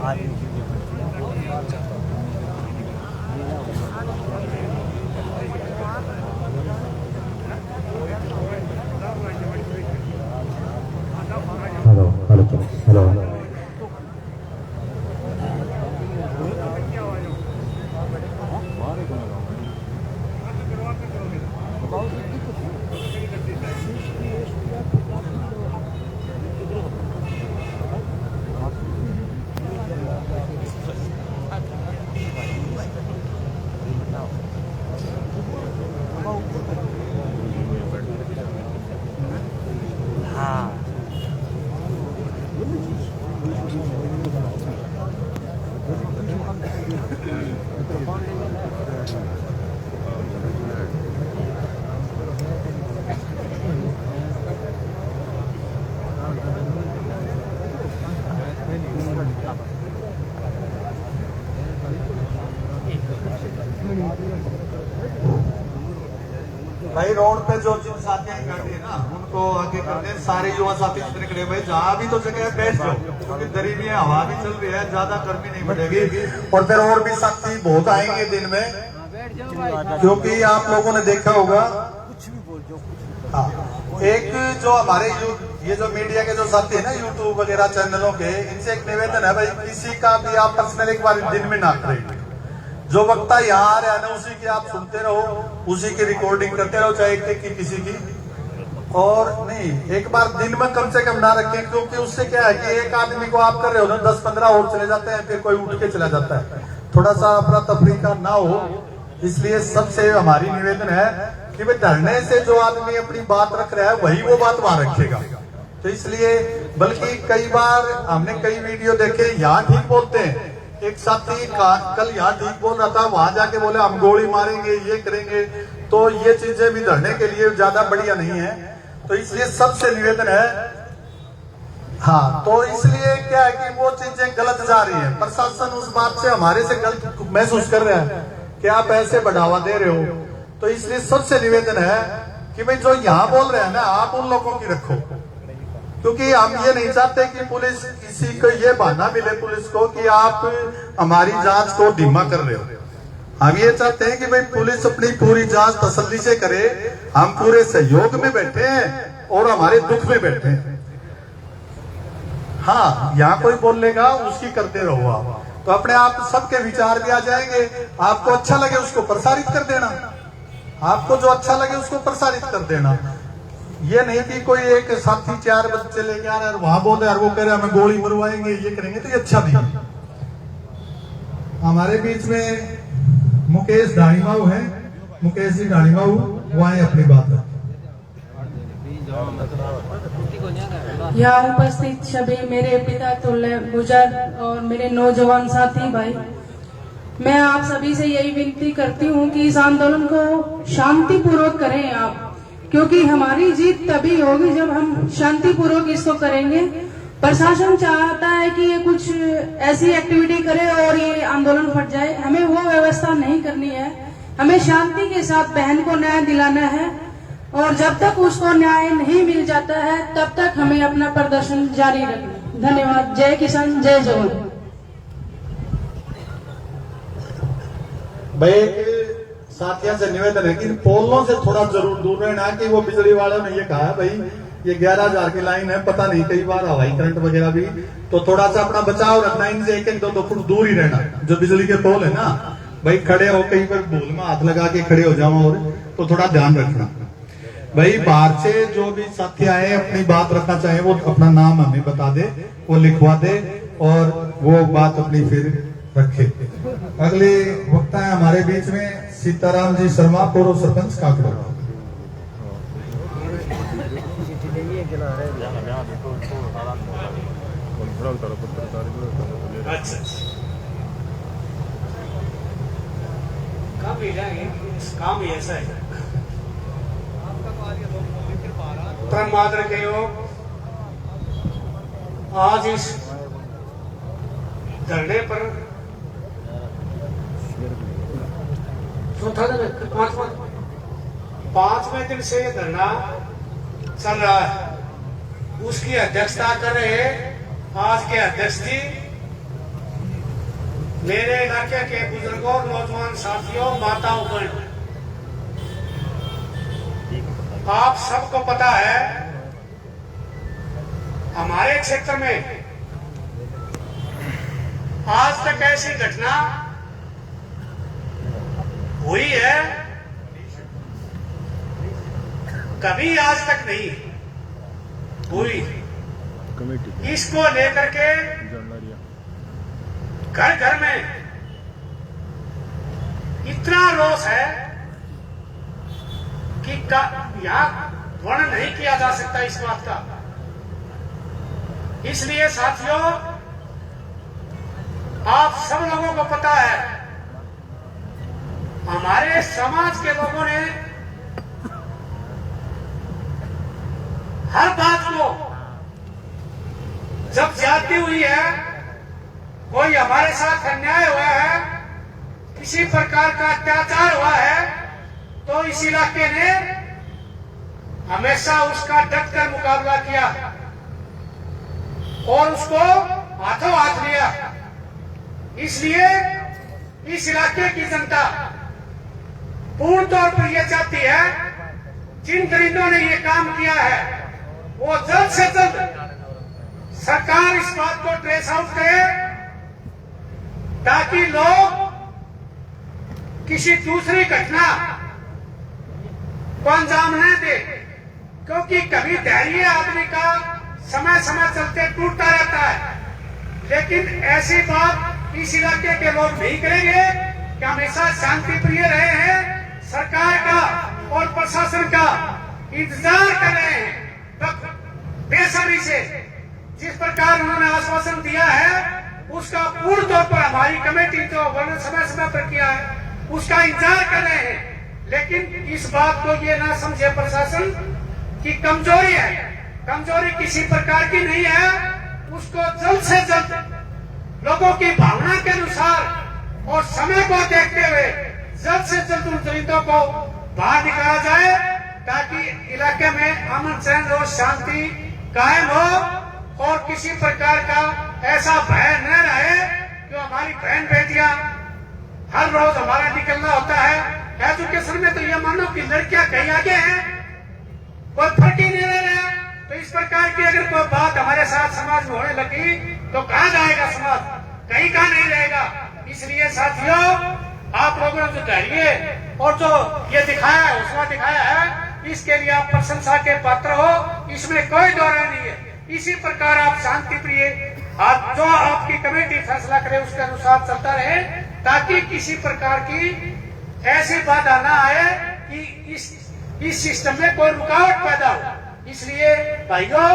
Hello भाई road पे जो जिन साथियां करते हैं ना उनको आगे करते हैं। सारे युवा साथी जितने खड़े भाई जहाँ भी तो जगह है बैठ जाओ, क्योंकि गर्मी है, हवा भी चल रही है, ज्यादा गर्मी नहीं बढ़ेगी। और फिर और भी साथी बहुत आएंगे दिन में, क्योंकि आप लोगों ने देखा होगा। हाँ, एक जो हमारे ये जो मीडिया के जो साथी है ना, यूट्यूब वगैरह चैनलों के, इनसे एक निवेदन है भाई, किसी का भी आप पर्सनल एक बार दिन में ना करें। जो वक्ता यहाँ आ रहा है ना, उसी की आप सुनते रहो, उसी की रिकॉर्डिंग करते रहो, चाहे एक की किसी की। और नहीं, एक बार दिन में कम से कम ना रखें, क्योंकि उससे क्या है कि एक आदमी को आप कर रहे हो ना, 10-15 और चले जाते हैं, फिर कोई उठ के चला जाता है। थोड़ा सा अफरा तफरी का ना हो, इसलिए सबसे हमारी निवेदन है कि भाई धरने से जो आदमी अपनी बात रख रहा है वही वो बात वहां रखेगा। तो इसलिए बल्कि कई बार हमने कई वीडियो देखे, यहाँ ठीक बोलते हैं, एक साथी कल यहाँ ठीक बोल रहा था, वहां जाके बोले हम गोली मारेंगे, ये करेंगे। तो ये चीजें भी धरने के लिए ज्यादा बढ़िया नहीं है। तो इसलिए सबसे निवेदन है, हाँ, तो इसलिए क्या है कि वो चीजें गलत जा रही है। प्रशासन उस बात से हमारे से गलत महसूस कर रहा है कि आप ऐसे बढ़ावा दे रहे हो। तो इसलिए सबसे निवेदन है कि भाई जो यहाँ बोल रहे हैं ना, आप उन लोगों की रखो, क्योंकि हम ये नहीं चाहते कि पुलिस किसी को ये बहाना मिले पुलिस को कि आप हमारी जांच को धीमा कर रहे हो। हम ये चाहते हैं कि भाई पुलिस अपनी पूरी जांच तसल्ली से करे। हम पूरे सहयोग में बैठे हैं और हमारे दुख में बैठे हैं। हाँ, यहाँ कोई बोल लेगा उसकी करते रहो आप, तो अपने आप सबके विचार भी आ जाएंगे। आपको अच्छा लगे उसको प्रसारित कर देना, आपको जो अच्छा लगे उसको प्रसारित कर देना। ये नहीं कि कोई एक साथी 4 बच्चे लेके आ रहे हैं और वहां बोल रहे हैं, वो कह रहे हैं हमें गोली मरवाएंगे, ये करेंगे, तो ये अच्छा नहीं है। हमारे बीच में मुकेश ढाणीमाऊ है, मुकेश जी ढाणीमाऊ, वो आए अपनी बात है। यहाँ उपस्थित सभी मेरे पिता तुल्य गुजर और मेरे नौजवान साथी भाई, मैं आप सभी से यही विनती करती हूँ कि इस आंदोलन को शांतिपूर्वक करें आप, क्योंकि हमारी जीत तभी होगी जब हम शांतिपूर्वक इसको करेंगे। प्रशासन चाहता है कि ये कुछ ऐसी एक्टिविटी करे और ये आंदोलन फट जाए, हमें वो व्यवस्था नहीं करनी है। हमें शांति के साथ बहन को न्याय दिलाना है, और जब तक उसको न्याय नहीं मिल जाता है तब तक हमें अपना प्रदर्शन जारी रखना। धन्यवाद। जय किसान, जय जवान। भाई साथियों से निवेदन है कि पोलों से थोड़ा जरूर दूर रहना। कि वो बिजली वालों ने ये कहा है भाई, ये 11,000 की लाइन है, पता नहीं कई बार हवाई करंट वगैरह भी, तो थोड़ा सा अपना बचाव रखना। इनसे 1-2 फुट दूर ही रहना। जो बिजली के पोल है ना भाई, खड़े हो, कई बार भूल में हाथ लगा के खड़े हो जाओ, और तो थोड़ा ध्यान रखना। भाई बाहर से जो भी साथी आए अपनी बात रखना चाहे, वो अपना नाम हमें बता दे, वो लिखवा दे और वो बात अपनी फिर रखे। अगले वक्ता है हमारे बीच में सीताराम जी शर्मा, पूर्व सरपंच काकड़ा। काम ही ऐसा है। परम मात्र के हो, आज इस धरने पर पांचवें दिन से ये धरना चल रहा है। उसकी अध्यक्षता कर रहे आज के अध्यक्ष जी मेरे इलाके के बुजुर्गों, नौजवान साथियों, माताओं, बहनों, आप सबको पता है हमारे क्षेत्र में आज तक ऐसी घटना हुई है कभी आज तक नहीं हुई। इसको लेकर के घर घर में इतना रोष है कि यहां वर्णन नहीं किया जा सकता इस बात का। इसलिए साथियों, आप सब लोगों को पता है हमारे समाज के लोगों ने हर बात को, जब ज्यादती हुई है, कोई हमारे साथ अन्याय हुआ है, किसी प्रकार का अत्याचार हुआ है, तो इस इलाके ने हमेशा उसका डटकर मुकाबला किया और उसको हाथों हाथ लिया। इसलिए इस इलाके की जनता पूर्ण तौर पर यह चाहती है, जिन दरिंदों ने ये काम किया है वो जल्द से जल्द सरकार इस बात को ट्रेस आउट करे, ताकि लोग किसी दूसरी घटना को अंजाम न दे। क्योंकि कभी धैर्य आदमी का समय समय चलते टूटता रहता है, लेकिन ऐसी बात इस इलाके के लोग नहीं करेंगे कि हमेशा शांति प्रिय रहे हैं, सरकार का और प्रशासन का इंतजार कर रहे हैं बेसब्री से। जिस प्रकार उन्होंने आश्वासन दिया है उसका पूर्ण तौर पर हमारी कमेटी जो वर्णन समय समय पर किया है उसका इंतजार कर रहे हैं। लेकिन इस बात को ये ना समझे प्रशासन की कमजोरी है, कमजोरी किसी प्रकार की नहीं है, उसको जल्द से जल्द लोगों की भावना के अनुसार और समय को देखते हुए जल्द से जल्द उन दलितों को बाहर निकाला जाए, ताकि इलाके में अमन चैन और शांति कायम हो और किसी प्रकार का ऐसा भय न रहे। जो हमारी बहन बेटियां हर रोज हमारा निकलना होता है, एजुकेशन में तो ये मानो कि लड़कियां कहीं आगे हैं, कोई फर्क ही नहीं रह रहा। तो इस प्रकार की अगर कोई बात हमारे साथ समाज में होने लगी तो कहां जाएगा समाज, कहीं का नहीं रहेगा। इसलिए साथियों, आप लोगों ने जो धैर्य और जो ये दिखाया है, हौसला दिखाया है, इसके लिए आप प्रशंसा के पात्र हो, इसमें कोई दो राय नहीं है। इसी प्रकार आप शांति प्रिय, आप जो आपकी कमेटी फैसला करे उसके अनुसार चलता रहे, ताकि किसी प्रकार की ऐसी बाधा ना आए कि इस सिस्टम में कोई रुकावट पैदा हो। इसलिए भाइयों,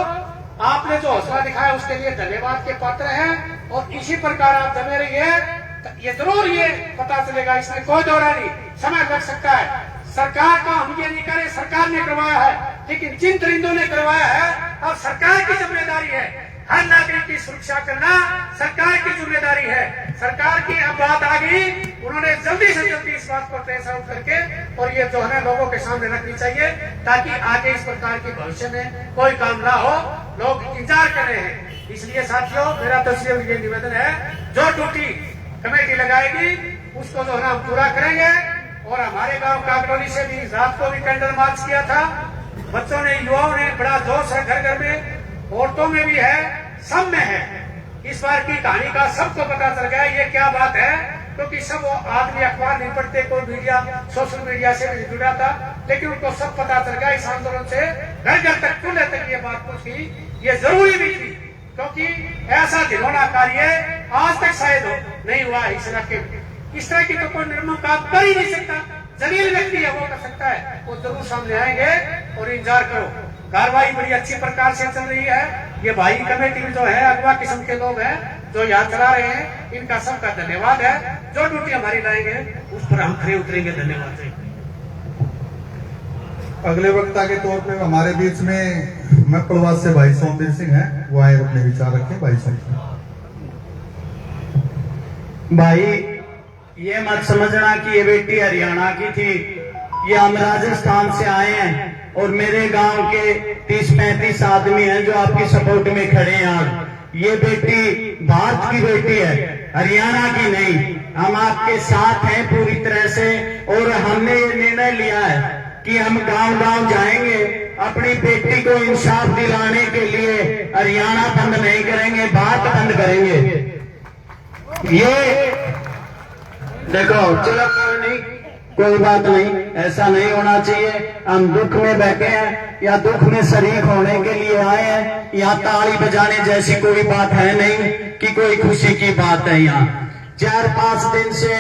आपने जो हौसला दिखाया उसके लिए धन्यवाद के पात्र हैं और इसी प्रकार आप जमे रहिए। ये जरूर ये पता चलेगा, इसमें कोई दो राय नहीं, समय लग सकता है। सरकार का हम ये नहीं करें, सरकार ने करवाया है, लेकिन जिन दरिंदों ने करवाया है अब सरकार की जिम्मेदारी है। हर नागरिक की सुरक्षा करना सरकार की जिम्मेदारी है। सरकार की अब बात आ गई, उन्होंने जल्दी से जल्दी इस बात को ट्रेस आउट करके और ये जो है लोगों के सामने रखनी चाहिए, ताकि आगे इस प्रकार की भविष्य में कोई काम ना हो। लोग इंतजार कर रहे हैं। इसलिए साथियों, मेरा तो सिर्फ ये निवेदन है, जो ड्यूटी कमेटी लगाएगी उसको जो है हम पूरा करेंगे। और हमारे गांव काकटोली से भी रात को भी कैंडल मार्च किया था, बच्चों ने, युवाओं ने बड़ा जोश है, घर घर में, औरतों में भी है, सब में है। इस बार की कहानी का सबको पता चल गया ये क्या बात है, क्योंकि सब आदमी अखबार नहीं पढ़ते, कोई मीडिया, सोशल मीडिया से भी जुड़ा था, लेकिन उनको सब पता चल गया। इस आंदोलन से घर घर तक, खुले तक ये बात पहुंची, ये जरूरी भी थी, क्योंकि ऐसा घिनौना कार्य आज तक शायद नहीं हुआ इस इलाके में। इस तरह की तो कोई निर्मम काम कर ही नहीं सकता, जलील व्यक्ति है वो कर सकता है, वो जरूर सामने आएंगे और इंतजार करो। कार्रवाई बड़ी अच्छी प्रकार से चल रही है। ये भाई कमेटी में जो है अगवा किस्म के लोग हैं जो यहाँ चला रहे हैं, इनका सबका धन्यवाद है। जो ड्यूटी हमारी लाएंगे उस पर हम खड़े उतरेंगे। धन्यवाद। अगले वक्ता के तौर पे हमारे बीच में मकड़वास से भाई सोमवीर सिंह हैं, वो आए अपने विचार रखें। भाई साहब, भाई ये मत समझना कि ये बेटी हरियाणा की थी, ये हम राजस्थान से आए हैं और मेरे गांव के 30-35 आदमी हैं जो आपकी सपोर्ट में खड़े हैं। आज ये बेटी भारत की बेटी है, हरियाणा की नहीं। हम आपके साथ हैं पूरी तरह से, और हमने ये निर्णय लिया है कि हम गांव-गांव जाएंगे, अपनी बेटी को इंसाफ दिलाने के लिए हरियाणा बंद नहीं करेंगे, बात बंद करेंगे। ये देखो, चलो कोई नहीं, कोई बात नहीं, ऐसा नहीं होना चाहिए। हम दुख में बैठे हैं या दुख में शरीक होने के लिए आए हैं, यहाँ ताली बजाने जैसी कोई बात है नहीं कि कोई खुशी की बात है। यहाँ 4-5 दिन से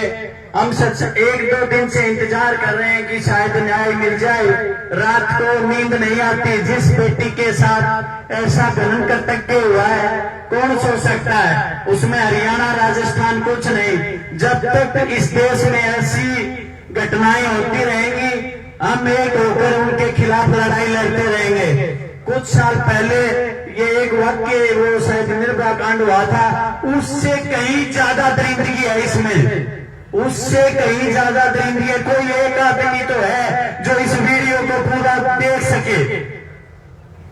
हम सच 1-2 दिन से इंतजार कर रहे हैं कि शायद न्याय मिल जाए। रात को नींद नहीं आती। जिस बेटी के साथ ऐसा गलन कर्तव्य हुआ है, कौन सोच सकता है? उसमें हरियाणा राजस्थान कुछ नहीं। जब तक इस देश में ऐसी घटनाएं होती रहेंगी, हम एक होकर उनके खिलाफ लड़ाई लड़ते रहेंगे। कुछ साल पहले ये एक वाक्य, वो शायद निर्भया कांड हुआ था, उससे कहीं ज्यादा दरिंदगी है इसमें, उससे कहीं ज्यादा दरिंदगी है। कोई एक आदमी तो है जो इस वीडियो को पूरा देख सके,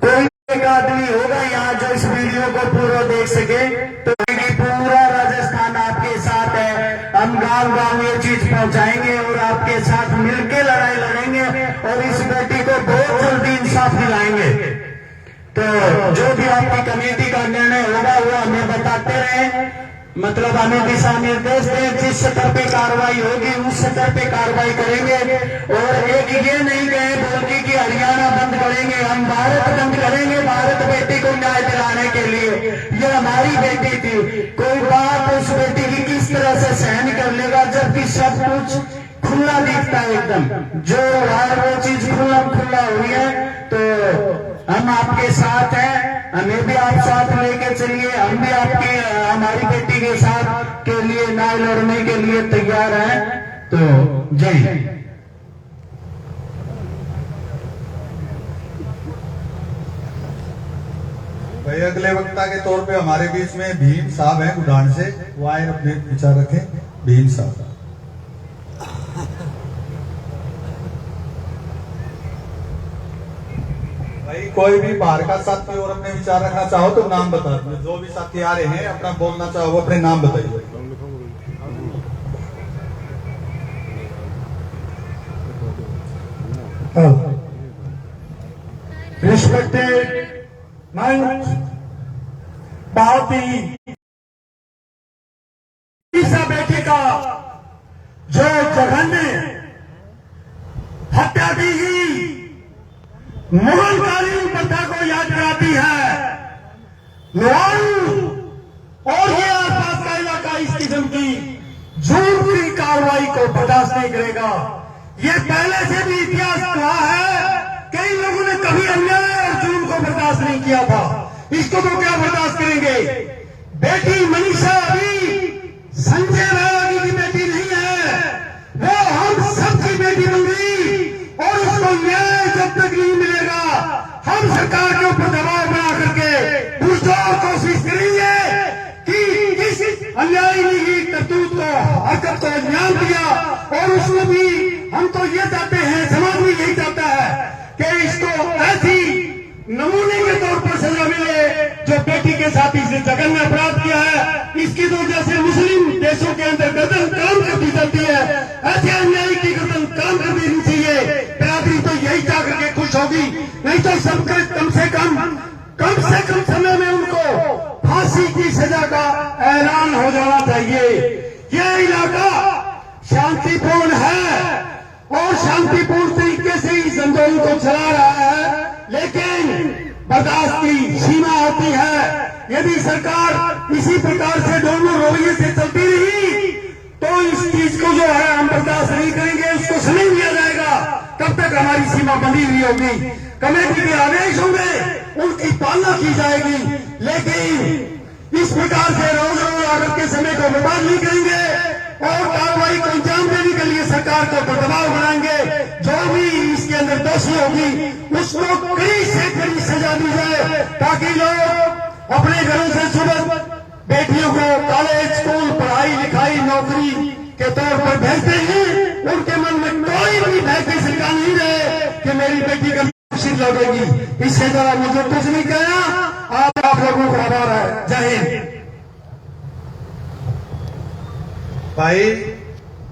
कोई एक आदमी होगा यहाँ जो इस वीडियो को पूरा देख सके। तो पूरा राजस्थान आपके साथ है। हम गांव-गांव ये चीज पहुंचाएंगे और आपके साथ मिलकर लड़ाई लड़ेंगे और इस बेटी को बहुत जल्दी इंसाफ दिलाएंगे। तो जो भी आपकी कमेटी का निर्णय होगा वो हमें बताते रहे, मतलब हमें दिशा निर्देश दें। जिस स्तर पे कार्रवाई होगी उस स्तर पे कार्रवाई करेंगे। और एक ये नहीं कहे बोलती कि हरियाणा बंद करेंगे, हम भारत बंद करेंगे, भारत बेटी को न्याय दिलाने के लिए। ये हमारी बेटी थी, कोई बात उस बेटी की किस तरह से सहन कर लेगा जबकि सब कुछ खुला दिखता है एकदम। जो है वो चीज खुला हुई है। तो हम आपके साथ हैं, हमें भी आप साथ लेके चलिए। हम भी आपकी हमारी बेटी के साथ के लिए न्याय लड़ने के लिए तैयार हैं। तो जय हिंद। भाई अगले वक्ता के तौर पे हमारे बीच में भीम साहब हैं गुडान से, वो आए अपने विचार रखें। भीम साहब। भाई कोई भी बाहर का साथी और अपने विचार रखना चाहो तो नाम बता दो। जो भी साथी आ रहे हैं अपना बोलना चाहो वो अपने नाम बताइए। रिस्पेक्टेड मंच, बहुत ही बेटी का जो जघन्य हत्या की गई मुगलकालीन प्रथा को याद कराती है। लुआऊ और ये आसपास का इलाका इस किस्म की झूठ की कार्रवाई को बर्दाश्त नहीं करेगा। ये पहले से भी इतिहास रहा है, कई लोगों ने कभी अन्याय और जुल्म को बर्दाश्त नहीं किया था, इसको तो क्या बर्दाश्त करेंगे। बेटी मनीषा अभी संजय राय की बेटी नहीं है, वो हम सबकी बेटी बन गई और उसको न्याय जब तक नहीं मिलेगा हम सरकार के ऊपर दबाव बना करके पुरजोर कोशिश करेंगे कि इस अन्यायी करतूत को हरकत को अंजाम दिया। और उसमें भी हम तो ये चाहते हैं, समाज भी यही चाहता है कि इसको ऐसी नमूने के तौर पर सजा मिले जो बेटी के साथ इसने जघन्य अपराध किया है। इसकी तो जैसे मुस्लिम देशों के अंदर गर्दन काम कर दी जाती है, ऐसे अन्यायी की गर्दन काम कर देनी चाहिए। बिरादरी तो यही चाह करके खुश होगी, नहीं तो सबके कम से कम समय में उनको फांसी की सजा का ऐलान हो जाना चाहिए। ये इलाका शांतिपूर्ण है और शांतिपूर्ण तरीके से इस आंदोलन को चला रहा है, लेकिन बर्दाश्त की सीमा होती है। यदि सरकार इसी प्रकार से दोनों रवैये से चलती रही तो इस चीज को जो है हम बर्दाश्त नहीं करेंगे, उसको समय दिया जाएगा। तब तक हमारी सीमा बंधी हुई होगी, कमेटी के आदेश होंगे, उनकी पालना की जाएगी। लेकिन इस प्रकार से रोज आकर के समय को बर्बाद नहीं करेंगे और कार्रवाई को अंजाम देने के लिए सरकार को दबाव बनाएंगे। जो भी इसके अंदर दोषी होगी उसको कड़ी से कड़ी सजा दी जाए, ताकि लोग अपने घरों से सुबह बेटियों को कॉलेज, स्कूल, पढ़ाई लिखाई, नौकरी के तौर पर भेजते हैं, उनके मन में कोई भी भय की शंका नहीं रहे कि मेरी बेटी का सुरक्षित लौटेगी। इससे ज्यादा मुझे कुछ नहीं कहना। आप लोगों को आभार है। जय हिंद। भाई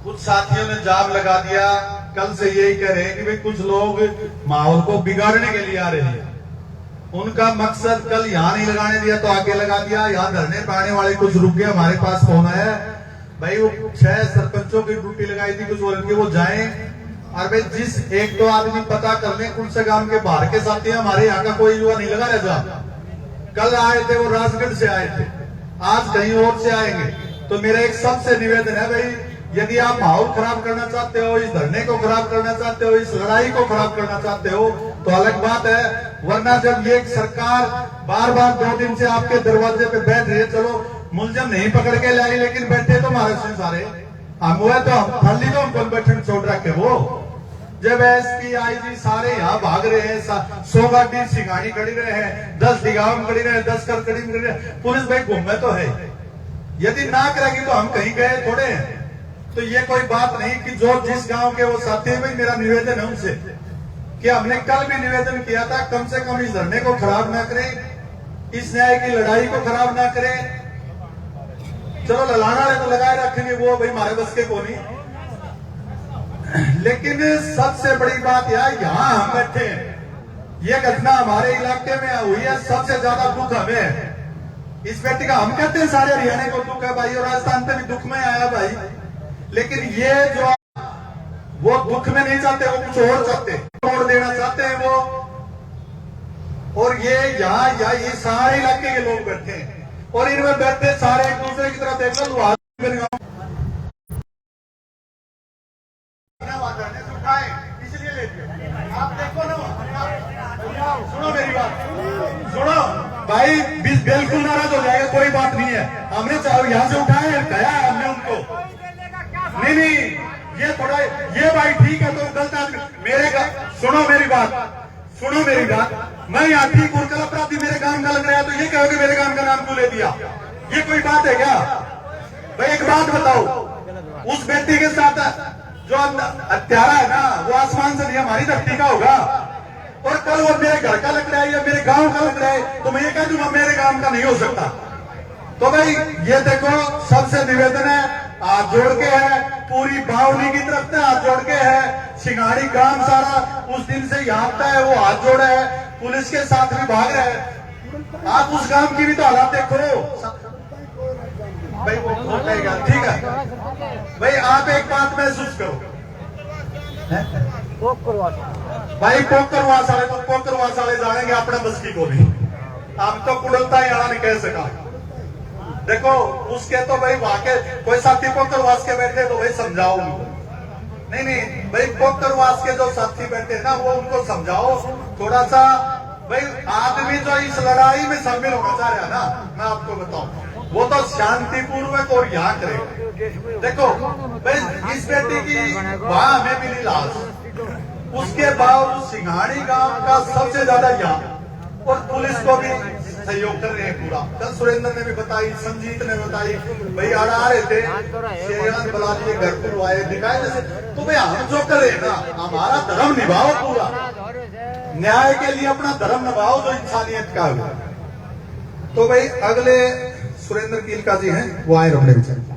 कुछ साथियों ने जाम लगा दिया, कल से यही कह रहे हैं कि भाई कुछ लोग माहौल को बिगाड़ने के लिए आ रहे हैं। उनका मकसद कल यहाँ नहीं लगाने दिया तो आगे लगा दिया। यहाँ धरने पे आने वाले कुछ रुक गए, हमारे पास फोन आया भाई वो 6 सरपंचों की ड्यूटी लगाई थी कुछ बोल के वो जाए। और भाई जिस एक दो आदमी पता कर ले कौन से गांव के बाहर के साथी हैं, हमारे यहाँ का कोई युवा नहीं लगा रहा। कल आए थे वो राजगढ़ से आए थे, आज कहीं और से आएंगे। तो मेरा एक सबसे निवेदन है भाई, यदि आप माहौल खराब करना चाहते हो, इस धरने को खराब करना चाहते हो, इस लड़ाई को खराब करना चाहते हो तो अलग बात है, वरना जब ये सरकार बार बार 2 दिन से आपके दरवाजे पे बैठ रही है, चलो मुलजम नहीं पकड़ के लाई लेकिन बैठे तो महाराष्ट्र सारे हम हुए तो हम खाली तो हमको बैठन छोड़ रखे। वो जब एसपी आईजी सारे यहाँ भाग रहे हैं, 100 गाड़ी सिंगानी खड़ी रहे हैं, 10 दिगाव खड़ी रहे, 10 करकड़ी खड़ी रहे, पुलिस भाई घूमे तो है। यदि ना करेगी तो हम कहीं गए थोड़े हैं। तो ये कोई बात नहीं कि जो जिस गांव के वो साथी में, मेरा निवेदन है उनसे कि हमने कल भी निवेदन किया था कम से कम इस धरने को खराब ना करें, इस न्याय की लड़ाई को खराब ना करें। चलो ललाना है तो लगाए रखेंगे, वो भाई हमारे बस के को नहीं। लेकिन सबसे बड़ी बात यहाँ हम बैठे हैं, ये घटना हमारे इलाके में हुई है, सबसे ज्यादा दुख हमें है इस बेटी का। हम कहते हैं सारे हरियाणा को दुख है भाई, और राजस्थान पे भी दुख में आया भाई, लेकिन ये जो वो दुख में नहीं चाहते, वो कुछ और चाहते, तोड़ देना चाहते हैं वो। और ये यहाँ ये सारे इलाके के लोग बैठे हैं और इनमें बैठे सारे एक दूसरे की तरफ देख लो, इसलिए लेते आप देखो ना। सुनो मेरी बात, सुनो भाई, बिल्कुल नाराज हो जाएगा, कोई बात नहीं है। हमने यहाँ से उठाए गया हमने उनको, नहीं ये थोड़ा ये भाई ठीक है तो गलत आदमी मेरे का सुनो मेरी बात, मैं यहाँ ठीक उर्कल अपराधी मेरे काम का लग रहा है तो ये कहोगे मेरे काम का नाम क्यों ले दिया? ये कोई बात है क्या भाई? एक बात बताओ, उस व्यक्ति के साथ जो हत्यारा है ना वो आसमान से नहीं हमारी धरती का होगा, और कल वो मेरे घर का लग रहा है या मेरे गांव का लग रहा है तो मैं ये कह दूंगा मेरे गांव का नहीं हो सकता। तो भाई ये देखो, सबसे निवेदन है, हाथ जोड़ के है, पूरी बावली की तरफ से हाथ जोड़ के है, सिंगाड़ी ग्राम सारा उस दिन से यहाँ आता है, वो हाथ जोड़ा है, पुलिस के साथ भी भाग रहे हैं। आप उस गांव की भी तो हालात देखो भाई, वो ठीक है भाई, आप एक बात महसूस करो भाई, पोकरवास वाले तो पोकरवास वाले जानेंगे अपने बस की को नहीं, आप तो कुड़लता ही आना नहीं कह सका। देखो उसके तो भाई वहां के कोई साथी पोकरवास के बैठे तो भाई समझाओ उनको, नहीं भाई पोकरवास के जो साथी बैठे हैं ना वो उनको समझाओ थोड़ा सा भाई। आदमी जो इस लड़ाई में शामिल होना चाह रहा है ना, मैं आपको बताऊं वो तो शांतिपूर्वक और यहाँ करेगा। देखो भाई इस बेटी की वहां हमें मिली लाश, उसके बाद सिंघाड़ी गांव का सबसे ज्यादा यहाँ, और पुलिस को भी सहयोग कर रहे हैं पूरा। कल सुरेंद्र ने भी बताई, संजीत ने बताई भाई आ रहे थे, शेरगंज बुला लिए, घर पर आए दिखाए जैसे। तो भाई हम जो कर रहे हैं ना, हमारा धर्म निभाओ, पूरा न्याय के लिए अपना धर्म निभाओ जो इंसानियत का है। तो भाई अगले सुरेंद्र कीलका जी हैं, वो आए रोकने बेचारे।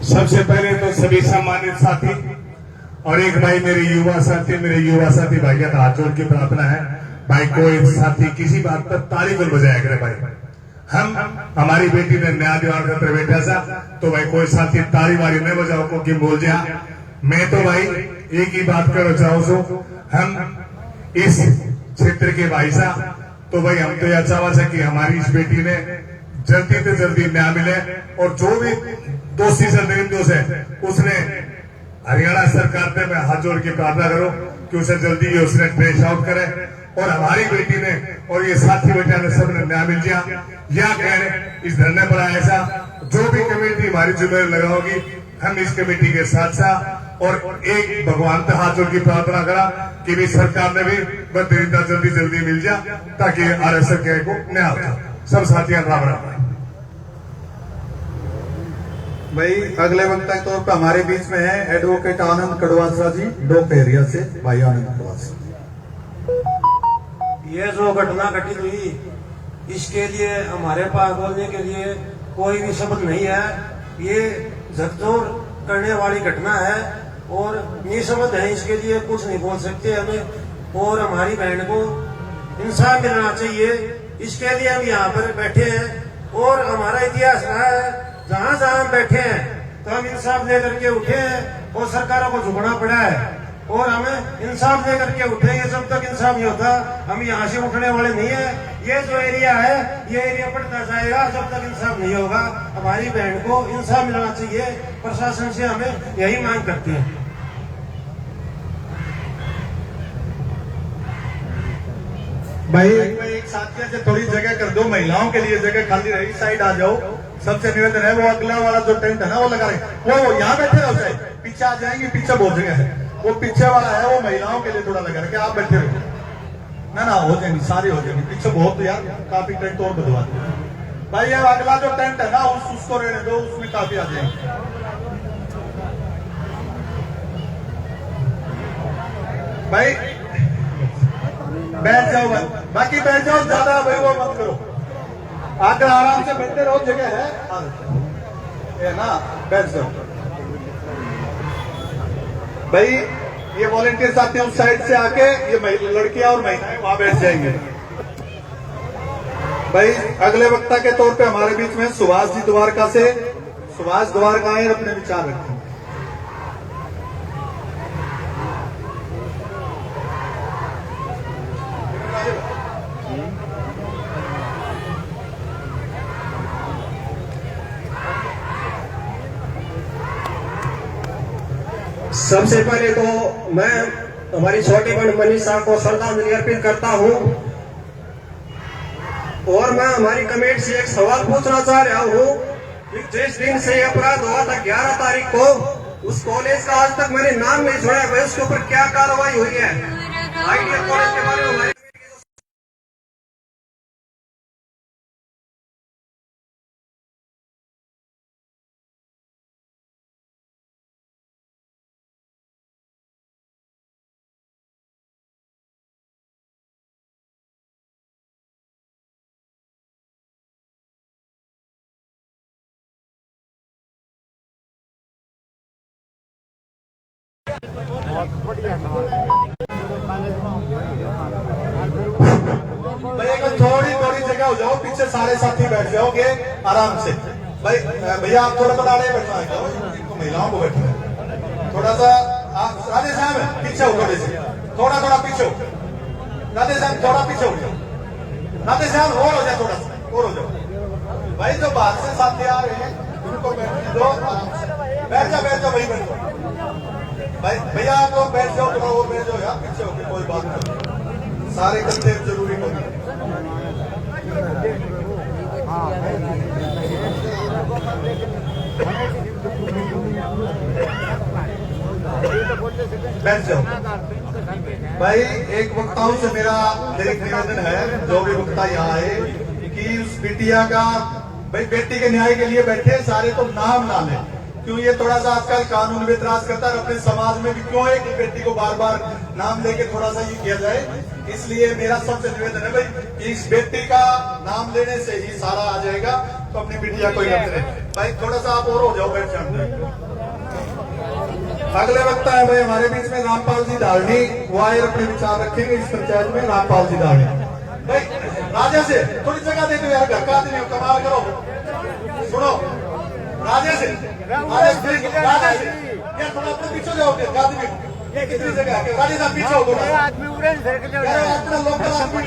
सबसे पहले तो सभी सम्मानित साथी और एक भाई मेरे युवा साथी भाई का हाथ जोड़ के प्रार्थना है भाई, कोई साथी किसी बात पर ताली को बजाया करे भाई। हम हमारी बेटी ने न्याय दिवार करते बैठा सा तो भाई कोई साथी ताली वाली नहीं बजाओ को कि बोल जा। मैं तो भाई एक ही बात करो चाहो सो, हम इस क्षेत्र के भाई साहब तो भाई हम तो यह चाहवा से कि हमारी इस बेटी ने जल्दी से जल्दी न्याय मिले, और जो भी दोषी से निर्दोष है उसने हरियाणा सरकार पे मैं हाथ जोड़ के प्रार्थना करो कि उसे जल्दी उसने ट्रेस आउट करे, और हमारी बेटी ने और ये साथी बेटा ने सबने न्याय मिल जाए। या कह इस धरने पर आए सा जो भी कमेटी हमारी जिम्मेदारी लगाओगी, हम इस कमेटी के साथ साथ और एक भगवान से हाथ जोड़ की प्रार्थना करा कि भी सरकार ने भी बदरीदा जल्दी मिल जाए ताकि आरएसएफ के को न्याय हो। सब साथियों राम राम। भाई अगले वक्ता के तौर पर हमारे बीच में है एडवोकेट आनंद कड़वासा जी, डोक एरिया से। भाई आनंद कड़वासा। ये जो घटना घटित हुई इसके लिए हमारे पास बोलने के लिए कोई भी शब्द नहीं है। ये झकझोर करने वाली घटना है और निशब्द है, इसके लिए कुछ नहीं बोल सकते हमें। और हमारी बहन को इंसाफ मिलना चाहिए, इसके लिए हम यहाँ पर बैठे हैं। और हमारा इतिहास रहा है, जहाँ जहाँ हम बैठे हैं तो हम इंसाफ लेकर के उठे हैं और सरकारों को झुकना पड़ा है। और हमें इंसाफ लेकर के उठेंगे, जब तक इंसाफ नहीं होता हम यहाँ से उठने वाले नहीं है। ये जो एरिया है ये एरिया बढ़ता जाएगा जब तक इंसाफ नहीं होगा। हमारी बहन को इंसाफ मिलना चाहिए, प्रशासन से हमें यही मांग करते हैं। भाई एक साथी से थोड़ी जगह कर दो, महिलाओं के लिए जगह खाली रही, साइड आ जाओ। सबसे निवेदन है, वो अगला वाला जो टेंट है ना वो लगा रहे, वो यहाँ बैठे रहो, चाहे पीछे आ जाएंगे, पीछे बहुत जगह है। वो पीछे वाला है वो महिलाओं के लिए थोड़ा लगा रहे, आप बैठे रहो ना, हो जाएंगी सारी हो जाएंगी। पीछे बहुत यार काफी टेंट और बदवा भाई। ये अगला जो टेंट है ना उसको रहने दो, उसमें काफी आ जाएंगे। भाई बैठ जाओ भाई, बाकी बैठ जाओ, ज्यादा भाई वो मत करो, आकर आराम से बैठे रहो, जगह है ना, बैठ जाओ। भाई ये वॉलेंटियर साथी उस साइड से आके ये लड़कियां और महिलाएं वहां बैठ जाएंगे। भाई अगले वक्ता के तौर पे हमारे बीच में सुभाष जी द्वारका से, सुभाष द्वारका आए अपने विचार रखें। सबसे पहले तो मैं हमारी छोटी बहन मनीषा को श्रद्धांजलि अर्पित करता हूं। और मैं हमारी कमेटी से एक सवाल पूछना चाह रहा हूं कि जिस दिन से अपराध हुआ था 11 तारीख को, उस कॉलेज का आज तक मैंने नाम नहीं सुना है, उसके ऊपर क्या कार्रवाई हुई है? आइडिया कॉलेज के बारे में थोड़ी थोड़ी जगह हो जाओ, पीछे सारे साथी बैठ जाओगे आराम से। भाई भैया आप थोड़ा थोड़ा आड़े बैठना है, इनको महिलाओं को बैठना है थोड़ा सा। आप राधे साहब पीछे हो, थोड़े से थोड़ा थोड़ा पीछे हो, राधे साहब थोड़ा पीछे हो जाओ, राधे साहब और हो जाए, थोड़ा सा और हो जाओ। भाई जो बाहर से साथी आ रहे हैं उनको बैठने दो, बैठ जाओ भाई, बैठ जाओ भाई। भैया आप लोग बैठ जाओ, थोड़ा वो बैठ जाओ यार, पीछे होकर कोई बात नहीं, सारे करते जरूरी नहीं। बैठ जाओ भाई। एक वक्ताओं से मेरा एक निवेदन है, जो भी वक्ता यहाँ आए, कि उस बिटिया का, भाई बेटी के न्याय के लिए बैठे सारे तो नाम ना लें, क्यों ये थोड़ा सा आजकल कानून भी इतराज करता है, अपने समाज में भी क्यों है कि बेटी को बार बार नाम लेके थोड़ा सा ये किया जाए। इसलिए मेरा सबसे निवेदन है भाई, इस बेटी का नाम लेने से ही सारा आ जाएगा, तो अपनी बिटिया को याद करें। भाई थोड़ा सा आप और हो जाओ, बैठ जाओ। अगले वक्ता है भाई हमारे बीच में रामपाल जी धारणी, वो आए अपने विचार रखेंगे इस पंचायत में। रामपाल जी धारणी भाई, राजा से थोड़ी जगह दे दो यार, घर का आदमी कमाल करो। सुनो राजा से यार थोड़ा अपने पीछे जाओगे, आदमी ये कितनी जगह है, राजा साहब पीछे हो थोड़ा, आदमी उड़े सर्कल हो यार, अपना लोकल आदमी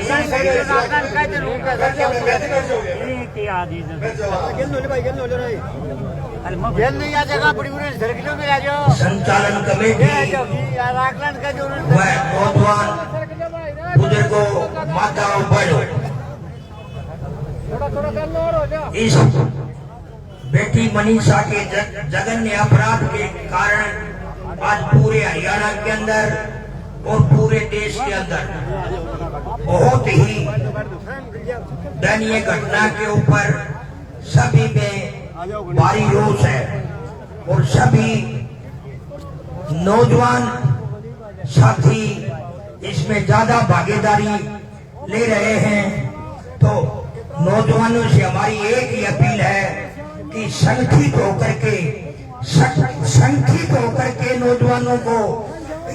संचालन कमेटी वह कोतवाल बुजुर्गों, माताओं, बहनों, इस बेटी मनीषा के जघन्य अपराध के कारण आज पूरे हरियाणा के अंदर और पूरे देश के अंदर बहुत ही दयनीय घटना के ऊपर सभी में भारी रोष है और सभी नौजवान साथी इसमें ज्यादा भागीदारी ले रहे हैं। तो नौजवानों से हमारी एक ही अपील है कि संगठित होकर के नौजवानों को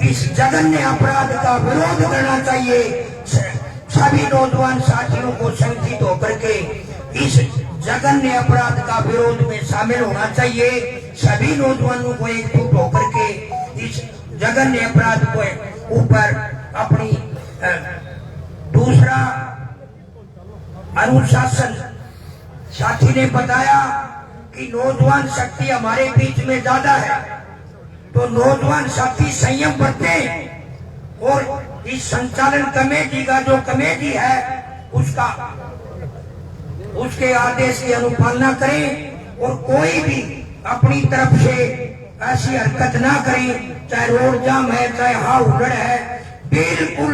इस जघन्य अपराध का विरोध करना चाहिए। सभी नौजवान साथियों को संगठित होकर के इस जघन्य अपराध का विरोध में शामिल होना चाहिए। सभी नौजवानों को एकजुट होकर के इस जघन्य अपराध को ऊपर अपनी दूसरा अनुशासन साथी ने बताया कि नौजवान शक्ति हमारे बीच में ज्यादा है, तो नौजवान साथी संयम बरतें और इस संचालन कमेटी का जो कमेटी है उसके आदेश की अनुपालना करें और कोई भी अपनी तरफ से ऐसी हरकत ना करें, चाहे रोड जाम है, चाहे हाव हुल्लड़ है, बिल्कुल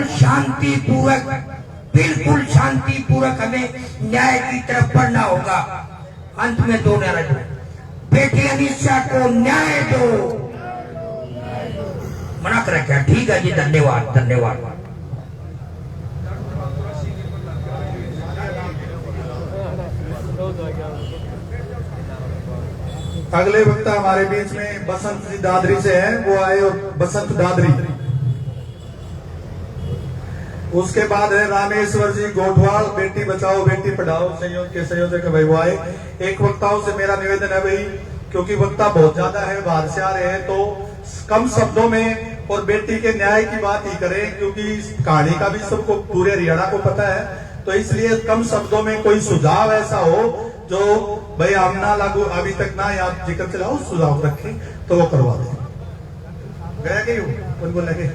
शांतिपूर्वक हमें न्याय की तरफ बढ़ना होगा। अंत में दो नारा दो, बेटी अनिशा को न्याय दो। मना कर रखा, ठीक है जी, धन्यवाद धन्यवाद। अगले वक्ता हमारे बीच में बसंत जी दादरी से हैं, वो आए और बसंत दादरी। उसके बाद है रामेश्वर जी गोठवाल, बेटी बचाओ बेटी पढ़ाओ संयोग के संयोजक भाई, वो आए। एक वक्ताओं से मेरा निवेदन है भाई, क्योंकि वक्ता बहुत ज्यादा है, बाहर से आ रहे हैं, तो कम शब्दों में और बेटी के न्याय की बात ही करें, क्योंकि कहानी का भी सबको पूरे हरियाणा को पता है, तो इसलिए कम शब्दों में कोई सुझाव ऐसा हो जो भाई हम ना लागू अभी तक ना याद जिक्र चलाओ, सुझाव रखे तो वो करवा दें। गया कि कौन बोल लगे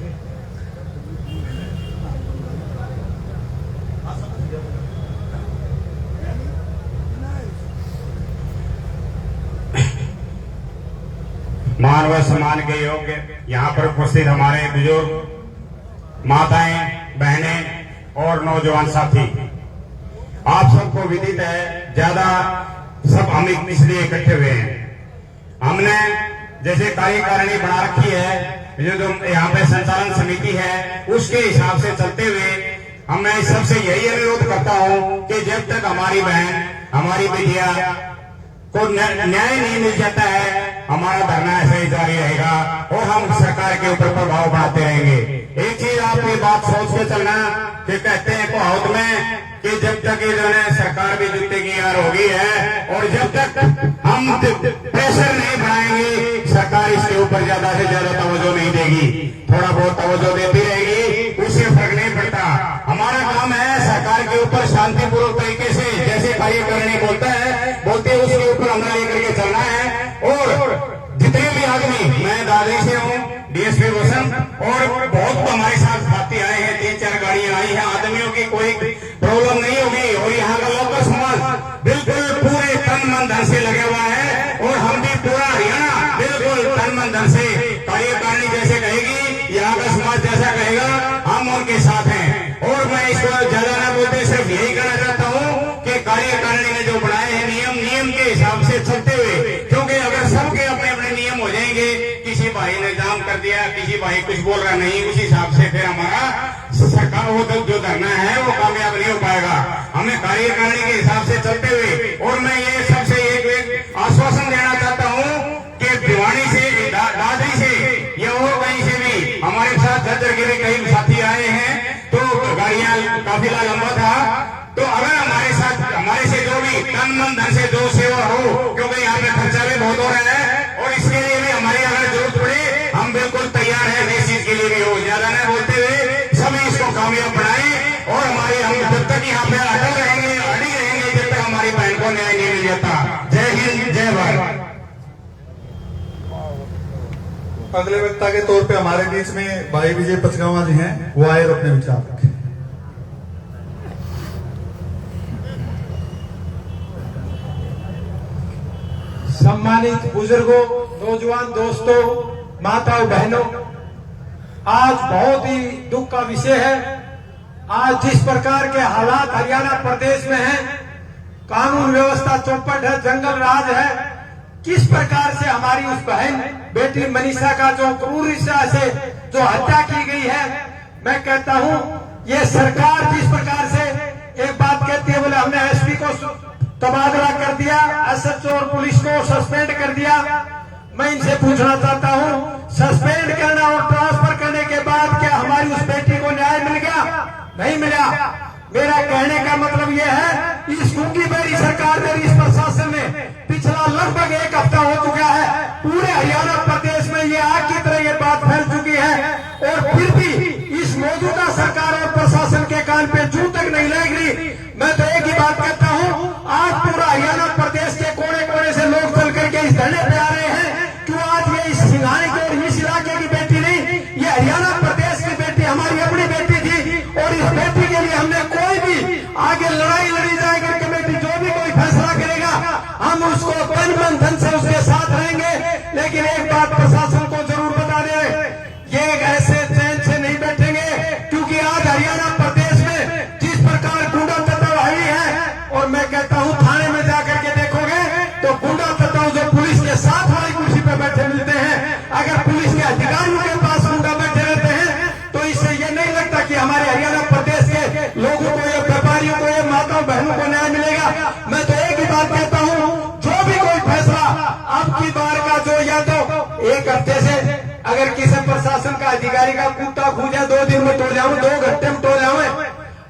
मान व सम्मान के योग्य यहाँ पर उपस्थित हमारे बुजुर्ग, माताएं, बहनें और नौजवान साथी, आप सबको विदित है, ज्यादा सब हम इसलिए इकट्ठे हुए हैं। हमने जैसे कार्यकारिणी बना रखी है, जो यहाँ पे संचालन समिति है, उसके हिसाब से चलते हुए मैं सबसे यही अनुरोध करता हूँ कि जब तक हमारी बहन, हमारी बेटियां को न्याय नहीं मिल जाता है, हमारा धरना ऐसे ही जारी रहेगा और हम सरकार के ऊपर प्रभाव बनाते रहेंगे। एक चीज आप ये बात सोच के चलना कि कहते हैं कहावत में कि जब तक ये जो है सरकार भी जूते की यार होगी है, और जब तक हम प्रेशर नहीं बनाएंगे, सरकार इसके ऊपर ज्यादा से ज्यादा तवज्जो नहीं देगी, थोड़ा बहुत तवज्जो देती रहेगी, उससे फर्क नहीं पड़ता। हमारा काम है सरकार के ऊपर शांतिपूर्वक तरीके से जैसे कार्यकारिणी बोलते हैं उसके ऊपर हमने लेकर के चलना है। और जितने भी आदमी, मैं दादरी से हूँ, डीएसपी वसंत, और बहुत हमारे साथ साथी आए हैं, 3-4 गाड़ियां आई हैं, आदमियों की कोई प्रॉब्लम नहीं होगी। और यहाँ का लोकल समाज बिल्कुल पूरे तन मन धन से लगे हुआ है, और हम भी पूरा हरियाणा बिल्कुल तन मन धन से कार्यकारिणी जैसे कहेगी, यहाँ का समाज जैसा कहेगा, हम उनके साथ हैं। और मैं इसको ज्यादा न बोलते सिर्फ यही कहना चाहता हूँ कि कार्यकारिणी ने जो बनाए हैं नियम के हिसाब से चलते हुए, क्योंकि अगर सबके अपने अपने नियम हो जाएंगे, किसी भाई ने जाम कर दिया, किसी भाई कुछ बोल रहा नहीं, उस हिसाब से फिर हमारा सरकार वो जो धरना है वो कामयाब नहीं हो पाएगा। हमें कार्यकारिणी के हिसाब से चलते हुए, और मैं ये सबसे एक आश्वासन देना चाहता हूँ कि भिवानी से, दादरी से या और कहीं से भी हमारे साथ झज्जर के भी कई साथी आए हैं, तो गाड़ियां काफिला लंबा था, तो अगर हमारे साथ, हमारे से जो भी तन मन धन से जो सेवा हो, क्योंकि यहाँ पे खर्चा भी बहुत हो रहा है, और इसके लिए भी हमारी अगर जरूरत पड़े, हम बिल्कुल तैयार है इस चीज के लिए भी हो। ज्यादा न बोलते हुए सभी इसको कामयाब बनाए, और हमारे हम जब तक यहाँ पे अटल रहेंगे, अड़ी रहेंगे, जब तक हमारी बहन को न्याय नहीं मिल जाता। जय हिंद, जय भारत। अगले वक्ता के तौर पे हमारे बीच में भाई विजय पचगावा जी हैं, वो आए और अपने विचार रखें। सम्मानित बुजुर्गों, नौजवान दोस्तों, माताओं बहनों, आज बहुत ही दुख का विषय है। आज जिस प्रकार के हालात हरियाणा प्रदेश में हैं, कानून व्यवस्था चौपट है, जंगल राज है, किस प्रकार से हमारी उस बहन बेटी मनीषा का जो क्रूरता से जो हत्या की गई है, मैं कहता हूं ये सरकार जिस प्रकार से एक बात कहती है, बोले हमने एसपी को तबादला कर दिया, एसएचओ और पुलिस को सस्पेंड कर दिया। मैं इनसे पूछना चाहता हूं, सस्पेंड करना और ट्रांसफर करने के बाद क्या हमारी उस बेटी को न्याय मिल गया? नहीं मिला। मेरा कहने का मतलब यह है, इस गूंगी बेरी सरकार ने, इस प्रशासन ने पिछला लगभग 1 हफ्ता हो चुका है, पूरे हरियाणा प्रदेश में ये आग की तरह ये बात फैल चुकी है, और फिर भी इस मौजूदा सरकार और प्रशासन के कान पे जू तक नहीं लग रही। मैं तो एक ही बात कहता हूं, आज पूरा हरियाणा प्रदेश के कोने कोने से लोग चल करके इस धरने पे आ रहे हैं। क्यों? आज ये इस सिंघानी की और इस इलाके की बेटी नहीं, ये हरियाणा प्रदेश की बेटी, हमारी अपनी बेटी थी, और इस बेटी के लिए हमने कोई भी आगे लड़ाई लड़ी जाएगी। कमेटी जो भी कोई फैसला करेगा, हम उसको तन मन धन से उसके साथ रहेंगे। लेकिन एक बात प्रशासन को जरूर बता दें, ये ऐसे चैन से नहीं बैठेंगे, क्योंकि आज हरियाणा प्रदेश में जिस प्रकार गुंडा तत्व हावी है, और मैं कहता हूं थाने में जाकर के देखोगे तो गुंडा तत्व जो पुलिस के साथ वाली कुर्सी पे बैठे मिलते हैं। अगर पुलिस के अधिकारियों के पास गुंडा बैठे रहते हैं तो इससे ये नहीं लगता कि हमारे हरियाणा प्रदेश के लोगों को, या व्यापारियों को, या माताओं बहनों को न्याय मिलेगा। मैं तो एक ही बात कहता हूं, जो भी कोई फैसला अब की बार का जो, या तो 1 हफ्ते से अगर किसी प्रशासन का अधिकारी का कुत्ता खूजा 2 दिन में तोड़ जाऊं, 2 घंटे में तोड़ जाऊं,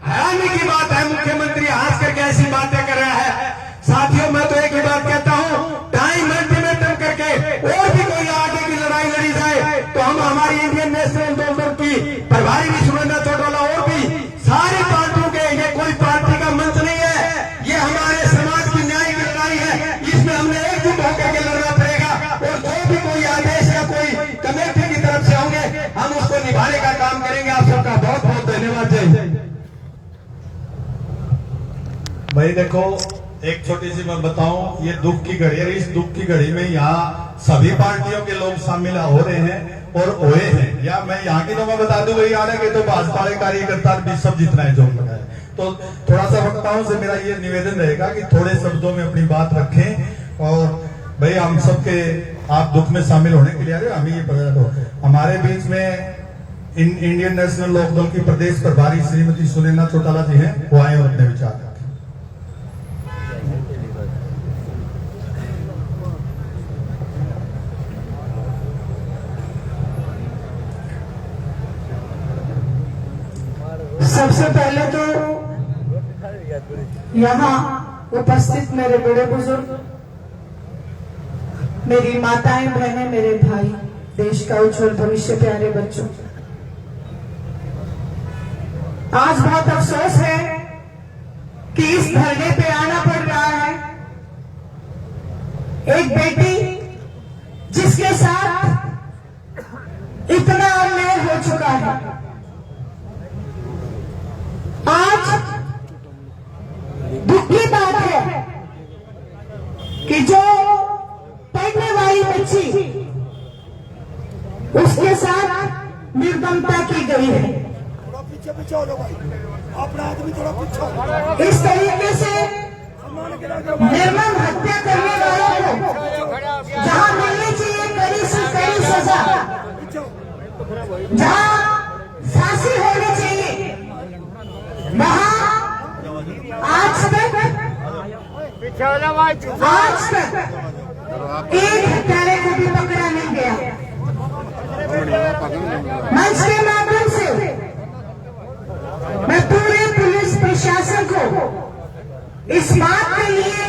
हैरानी की बात है। मुख्यमंत्री हंस करके ऐसी बातें कर रहा है। साथियों, मैं तो एक ही बात कहता हूं, टाइम अल्टीमेटम करके और भी कोई आगे की लड़ाई लड़ी जाए तो हम, हमारी इंडियन नेशनल दल की प्रभारी भी सुरेंद्र चौटाला और भी सारी पार्टियों के, ये कोई पार्टी का मंच नहीं है, ये हमारे समाज की न्याय की लड़ाई है। इसमें हमने एकजुट होकर के लड़ना पड़ेगा, और जो भी कोई आदेश या कोई कमेटी की तरफ से होंगे, हम उसको निभाने का काम करेंगे। आप सबका बहुत बहुत धन्यवाद। जय भाई देखो, एक छोटी सी मैं बताऊं, ये दुख की घड़ी है। इस दुख की घड़ी में यहाँ सभी पार्टियों के लोग शामिल हो रहे हैं और हुए हैं। या मैं यहाँ की तो मैं बता दूं, भाई आने के तो भाजपा के कार्यकर्ता भी सब जितना है जो लगाए। तो थोड़ा सा वक्ताओं से मेरा ये निवेदन रहेगा कि थोड़े शब्दों में अपनी बात रखें। और भाई हम सबके, आप दुख में शामिल होने के लिए आ रहे हो, हमें ये पता तो हमारे बीच में इंडियन नेशनल लोकदल की प्रदेश प्रभारी श्रीमती सुरेंद्र चौटाला जी हैं, वो आए और अपने विचार रखें। सबसे पहले तो यहाँ उपस्थित मेरे बड़े बुजुर्ग, मेरी माताएं बहनें, मेरे भाई, देश का उज्जवल भविष्य, प्यारे बच्चों, आज बहुत अफसोस है कि इस धरने पे आना पड़ रहा है। एक बेटी जिसके साथ इतना अन्याय हो चुका है, आज दुख की बात है कि जो पढ़ने वाली बच्ची, उसके साथ निर्दमता की गई है। इस तरीके से निर्मम हत्या करने वालों को जहां मिलनी चाहिए कड़ी से कड़ी सजा, जहां फांसी होनी चाहिए, वहां आज तक एक हत्यारे को भी पकड़ा नहीं गया। मंच के माध्यम से मैं पूरे पुलिस प्रशासन को इस बात के लिए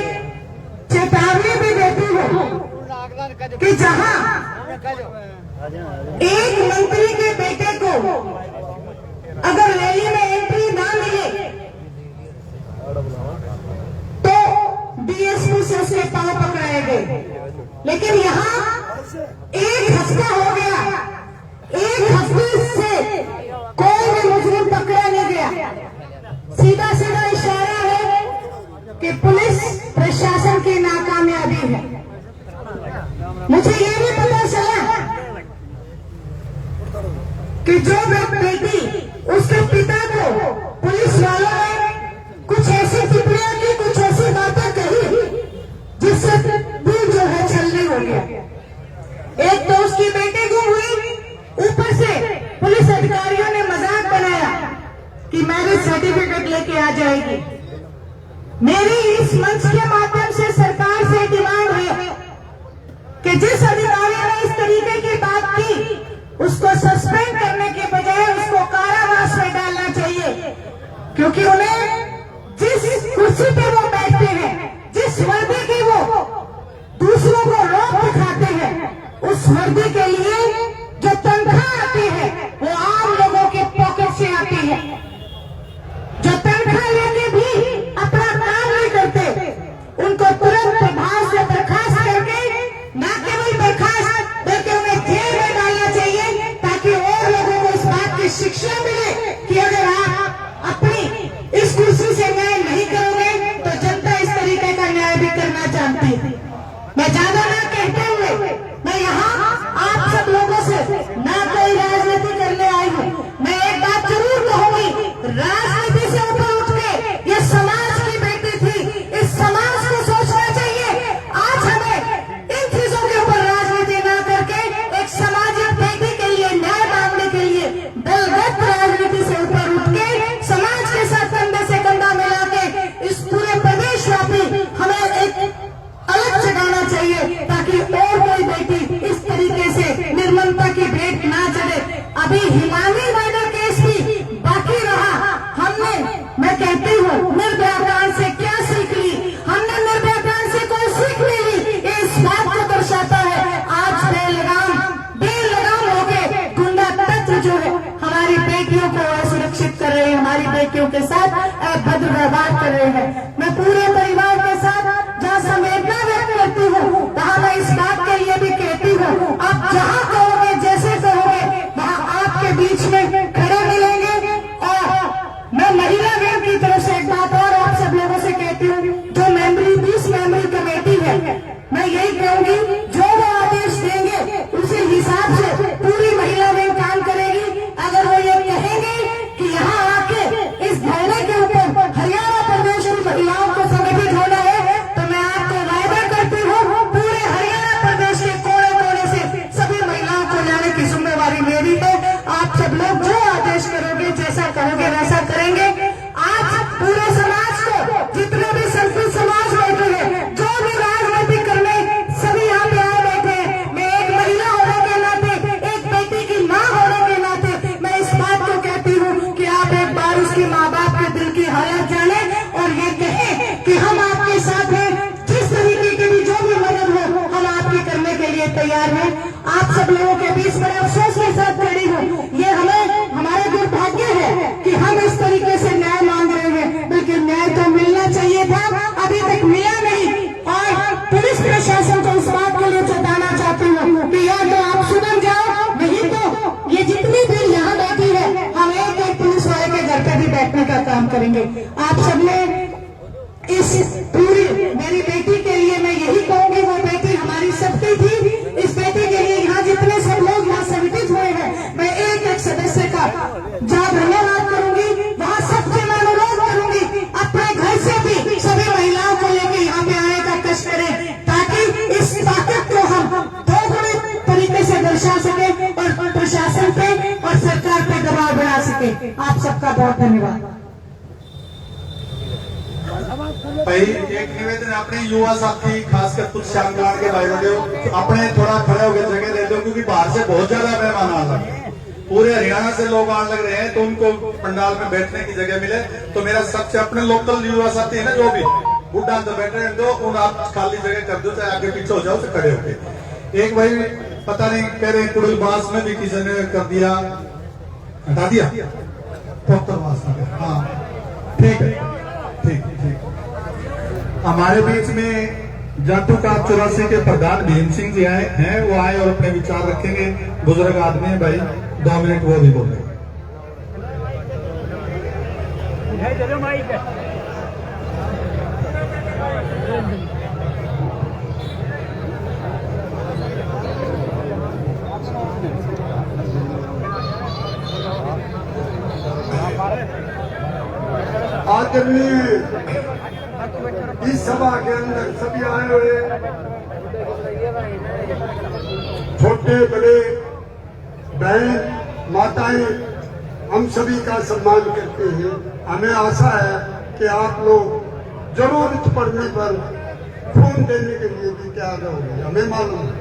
चेतावनी भी देती हूँ कि जहां एक मंत्री के बेटे को अगर रैली में एंट्री ना मिले तो डीएसपी से उसके पांव पकड़ाए गए, लेकिन यहाँ 1 हफ्ता हो गया, 1 हफ्ते से कोई भी मुजरिम पकड़ा नहीं गया। सीधा सीधा इशारा है कि पुलिस प्रशासन की नाकामयाबी है। मुझे ये भी पता चला कि जो बेटी, उसके पिता को पुलिस वालों ने कुछ ऐसी टिप्पणियां की, कुछ ऐसी बातें कही जिससे दिल जो है छलनी हो गया। एक तो उसकी बेटी गुम हुई, ऊपर से पुलिस अधिकारियों ने मजाक बनाया कि मैरिज सर्टिफिकेट लेके आ जाएगी। मेरी इस मंच के माध्यम से सरकार से डिमांड है कि जिस अधिकारी ने इस तरीके की बात की उसको सस्पेंड करने के बजाय उसको कारावास में डालना चाहिए, क्योंकि उन्हें जिस कुर्सी पे वो बैठते हैं, जिस वर्दी की वो दूसरों को रोक दिखाते हैं, उस वर्दी के लिए जो तनख्वाह आती है वो आम लोगों के पॉकेट से आती है। जो तनख्वाह लेके भी अपना काम नहीं करते, उनको तुरंत प्रभाव से बर्खास्त करके, न केवल बर्खास्त बल्कि उन्हें जेल में डालना चाहिए, ताकि और लोगों को इस बात की शिक्षा मिले कि अगर आप अपनी इस कुर्सी से न्याय नहीं करोगे तो जनता इस तरीके का न्याय भी करना चाहती है। मैं ज्यादा ना कहते हुए मैं यहाँ आप सब लोगों से ना कोई राजनीति करने आई हूँ। मैं एक बात जरूर कहूंगी, राजनीति से ऊपर उठ के ये समाज की बेटी थी, इस समाज को सोचना चाहिए। आज हमें इन चीजों के ऊपर राजनीति ना करके एक सामाजिक बेटी के लिए न्याय मांगने के लिए दलगत राजनीति से ऊपर उठ के समाज के साथ कंधे से कंधा मिला के इस पूरे प्रदेशव्यापी हमें एक अलग जगाना चाहिए, ताकि और कोई बेटी इस तरीके से निर्ममता की भेंट ना चढ़े। अभी हिमानी मर्डर केस भी बाकी रहा। हमने, मैं कहती हूँ, निर्भया कांड से क्या सीख ली? हमने निर्भया कांड से कोई सीख नहीं ली। ये इस बात को दर्शाता है आज बेलगाम होके गुंडा तत्व जो है हमारी बेटियों को असुरक्षित कर रहे हैं, हमारी बेटियों के साथ भद्र व्यवहार कर रहे हैं। मैं पूरे परिवार के साथ जहाँ संवेदना व्यक्त करती हूँ, वहाँ मैं इस बात के लिए भी कहती हूँ, आप जहाँ कहोगे, जैसे कहोगे, वहाँ आपके बीच में खड़े मिलेंगे। और मैं महिला विंग की तरफ से एक बात और आप सब लोगों से कहती हूँ, जो 20 मेंबरी कमेटी है, मैं यही कहूंगी, जो वो आदेश देंगे उसी हिसाब से पूरी महिला विंग काम करेगी। अगर वो ये कहेंगे कि यहाँ आके इस धरने के ऊपर हरियाणा प्रदेश की महिलाओं को संगठित होना है, तो मैं आपको वायदा करती हूँ, पूरे हरियाणा प्रदेश के कोने कोने से सभी महिलाओं को लाने की जिम्मेवारी मेरी है। आप सब लोग जो आदेश करोगे, जैसा कहोगे वैसा करेंगे। आज पूरे समाज को, जितने भी संस्कृत समाज बैठे हैं, जो भी राजनीति करने सभी यहाँ पे आए बैठे हैं, मैं एक महिला होने के नाते, एक बेटी की माँ होने के नाते मैं इस बात को कहती हूँ कि आप एक बार उसके माँ बाप के दिल की हालत जाने और ये कहें कि हम आपके साथ हैं, जिस तरीके की भी जो भी मदद हो हम आपकी करने के लिए तैयार हैं। आप सब लोगों के बीच बड़े अफसोस के साथ खड़ी हूँ। ये हमारे दुर्भाग्य है कि हम इस तरीके से न्याय मांग रहे हैं, बल्कि न्याय तो मिलना चाहिए था, अभी तक मिला नहीं। और पुलिस प्रशासन को इस बात के लिए चेताना चाहती हूँ कि या तो आप सुधर जाओ, नहीं तो ये जितनी देर यहाँ बैठी है हम एक पुलिस वाले के घर पे भी बैठने का काम करेंगे। आप सबने इस पूरी मेरी बेटी के लिए मैं यही कहूंगी, वो बेटी हमारी सबकी थी। इस बेटी के लिए यहाँ जितने सब लोग यहाँ संगठित हुए हैं, मैं एक एक सदस्य का जहाँ धन्यवाद करूंगी, वहाँ सबसे मैं अनुरोध करूंगी, अपने घर से भी सभी महिलाओं को लेकर यहाँ पे आने का कष्ट करें, ताकि इस ताकत को हम दोगुने तरीके से दर्शा सके और प्रशासन पे और सरकार पे दबाव बना सके। आप सबका बहुत धन्यवाद। भाई एक निवेदन, अपने युवा साथी खासकर कुछ श्यामकांड के भाई बंधु अपने थोड़ा खड़े होकर जगह दे दो, क्योंकि बाहर से बहुत ज्यादा मेहमान आ रहे हैं, पूरे हरियाणा से लोग आने लग रहे हैं, तो उनको पंडाल में बैठने की जगह मिले। तो मेरा सबसे अपने लोकल युवा साथी है ना, जो भी बुढ़ा अंदर बैठे हैं, तो उन आप खाली जगह कर दो, चाहे आगे पीछे हो जाओ, तो खड़े होके। एक भाई पता नहीं कह रहे कुड़ल बास में भी किसी ने कर दिया, हटा दिया, हाँ ठीक है, ठीक ठीक। हमारे बीच में जाटू का 84 के प्रधान भीम सिंह जी आए हैं, वो आए और अपने विचार रखेंगे। बुजुर्ग आदमी है भाई, 2 मिनट वो भी बोले। आदरणीय इस सभा के अंदर सभी आए हुए छोटे बड़े बहन माताएं हम सभी का सम्मान करते हैं। हमें आशा है कि आप लोग जरूरत पड़ने पर खून देने के लिए भी तैयार रहोगे, हमें मालूम है।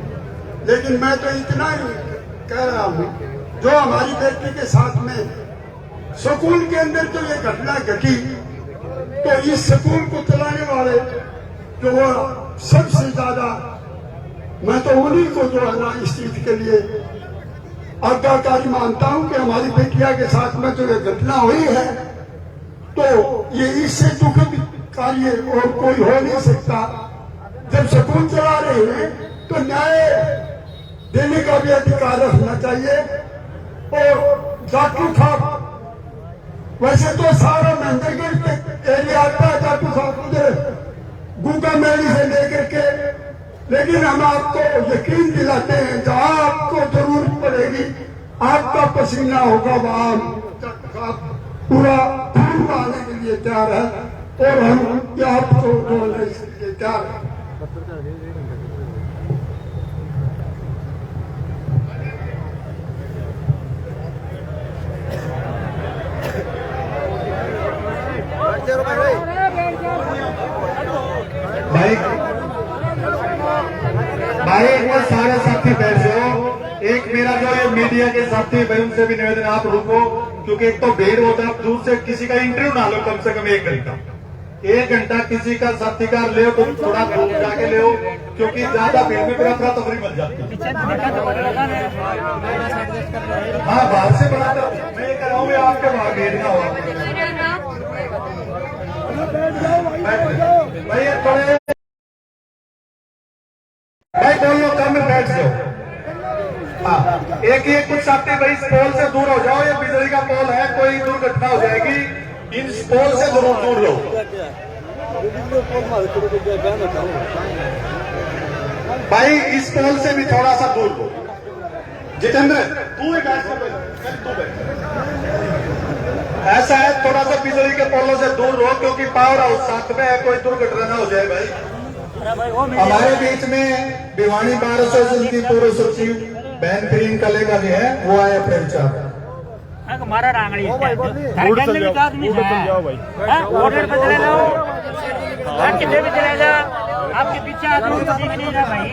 लेकिन मैं तो इतना ही कह रहा हूँ, जो हमारी बेटी के साथ में स्कूल के अंदर जो ये घटना घटी, तो इस स्कूल को चलाने वाले जो वो सबसे ज्यादा, मैं तो उन्हीं को जो है ना इस चीज के लिए आज्ञाकारी मानता हूं कि हमारी बेटिया के साथ में जो ये घटना हुई है, तो ये इससे दुखद कार्य और कोई हो नहीं सकता। जब स्कूल चला रहे हैं तो न्याय देने का भी अधिकार रखना चाहिए। और जाटू साहब, वैसे तो सारा महेंद्रगढ़ एरिया आता है जाटू साहब उधर गूगा मैली से लेकर के, लेकिन हम आपको यकीन दिलाते हैं जहां आपको जरूरत पड़ेगी, आपका पसीना होगा, वहां पूरा खून आने के लिए तैयार है और हम आपको बोलने के लिए तैयार है। भाई एक बार सारे साथी बैठ जाओ। एक मेरा जो ये मीडिया के साथी भाई उनसे भी निवेदन, आप रुको, क्योंकि एक तो भीड़ होता है, दूर से किसी का इंटरव्यू ना लो कम से कम 1 घंटा। 1 घंटा किसी का साथीकार ले तो थोड़ा दूर जाके ले, क्योंकि ज्यादा भीड़ में पूरा अफरा तफरी बन जाती है। हाँ, बाहर से बनाकर मैं ये कह रहा हूँ आपके बाहर भीड़ ना हो। भाई थोड़े भाई दोनों कम में बैठ जाओ। हाँ, एक कुछ साथी भाई इस पोल से दूर हो जाओ, ये बिजली का पोल है, कोई दुर्घटना हो जाएगी, इन पोल से जरूर दूर लो। भाई इस पोल से भी थोड़ा सा दूर लो। जितेंद्र तू ही बैठ, तू बैठ। ऐसा है, थोड़ा सा बिजली के पोलों से दूर रहो, क्योंकि पावर हाउस साथ में है, कोई दुर्घटना ना हो जाए। भाई हमारे बीच में भिवानी बार एसोसिएशन की पूर्व सचिव बहन प्रियंका लेगा भी है, वो आए अपने विचार। हमारा रांगड़ी आदमी ऑर्डर पे चले जाओ, कितने भी चले जाओ, आपके पीछे आदमी नहीं जा भाई।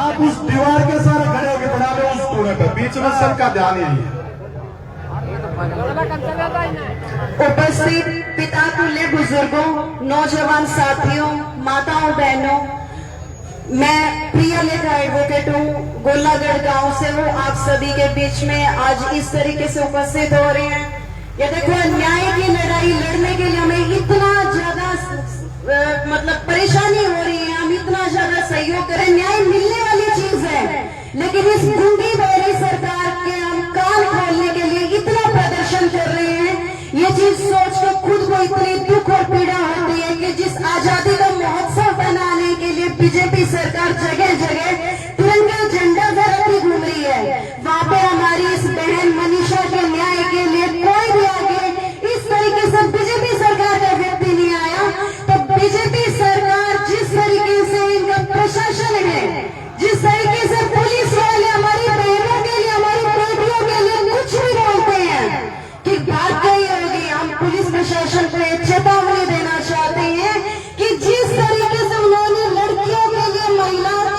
आप उस दीवार के सारे खड़े होकर बना लो उस कोने पर, बीच में सबका ध्यान ही है। उपस्थित पिता तुल्य बुजुर्गों, नौजवान साथियों, माताओं, बहनों, मैं प्रिया लेखा एडवोकेट हूँ, गोलागढ़ गांव से हूँ। आप सभी के बीच में आज इस तरीके से उपस्थित हो रहे हैं। ये देखो, न्याय की लड़ाई लड़ने के लिए हमें इतना ज्यादा मतलब परेशानी हो रही है, हम इतना ज्यादा सहयोग करें, न्याय मिलने वाली चीज है, लेकिन इस गूंगी बहरी सरकार के हम कान खोलने के लिए इतना प्रदर्शन कर रहे हैं। ये चीज सोच के खुद को इतनी दुख और पीड़ा होती है कि जिस आजादी का महोत्सव बनाने के लिए बीजेपी सरकार जगह जगह तिरंगा झंडा फहराती घूम रही है, वहाँ पे हमारी इस बहन मनीषा के न्याय के लिए कोई भी आगे इस तरीके से बीजेपी सरकार का व्यक्ति नहीं आया। तो बीजेपी सरकार जिस तरीके से इनका प्रशासन है, जिस तरीके से पुलिस वाले हमारी बहनों के लिए, हमारी बेटियों के लिए कुछ भी बोलते हैं कि बात कही होगी, हम पुलिस प्रशासन को एक चेतावनी देना चाहते हैं कि जिस तरीके से उन्होंने लड़कियों के लिए, महिलाओं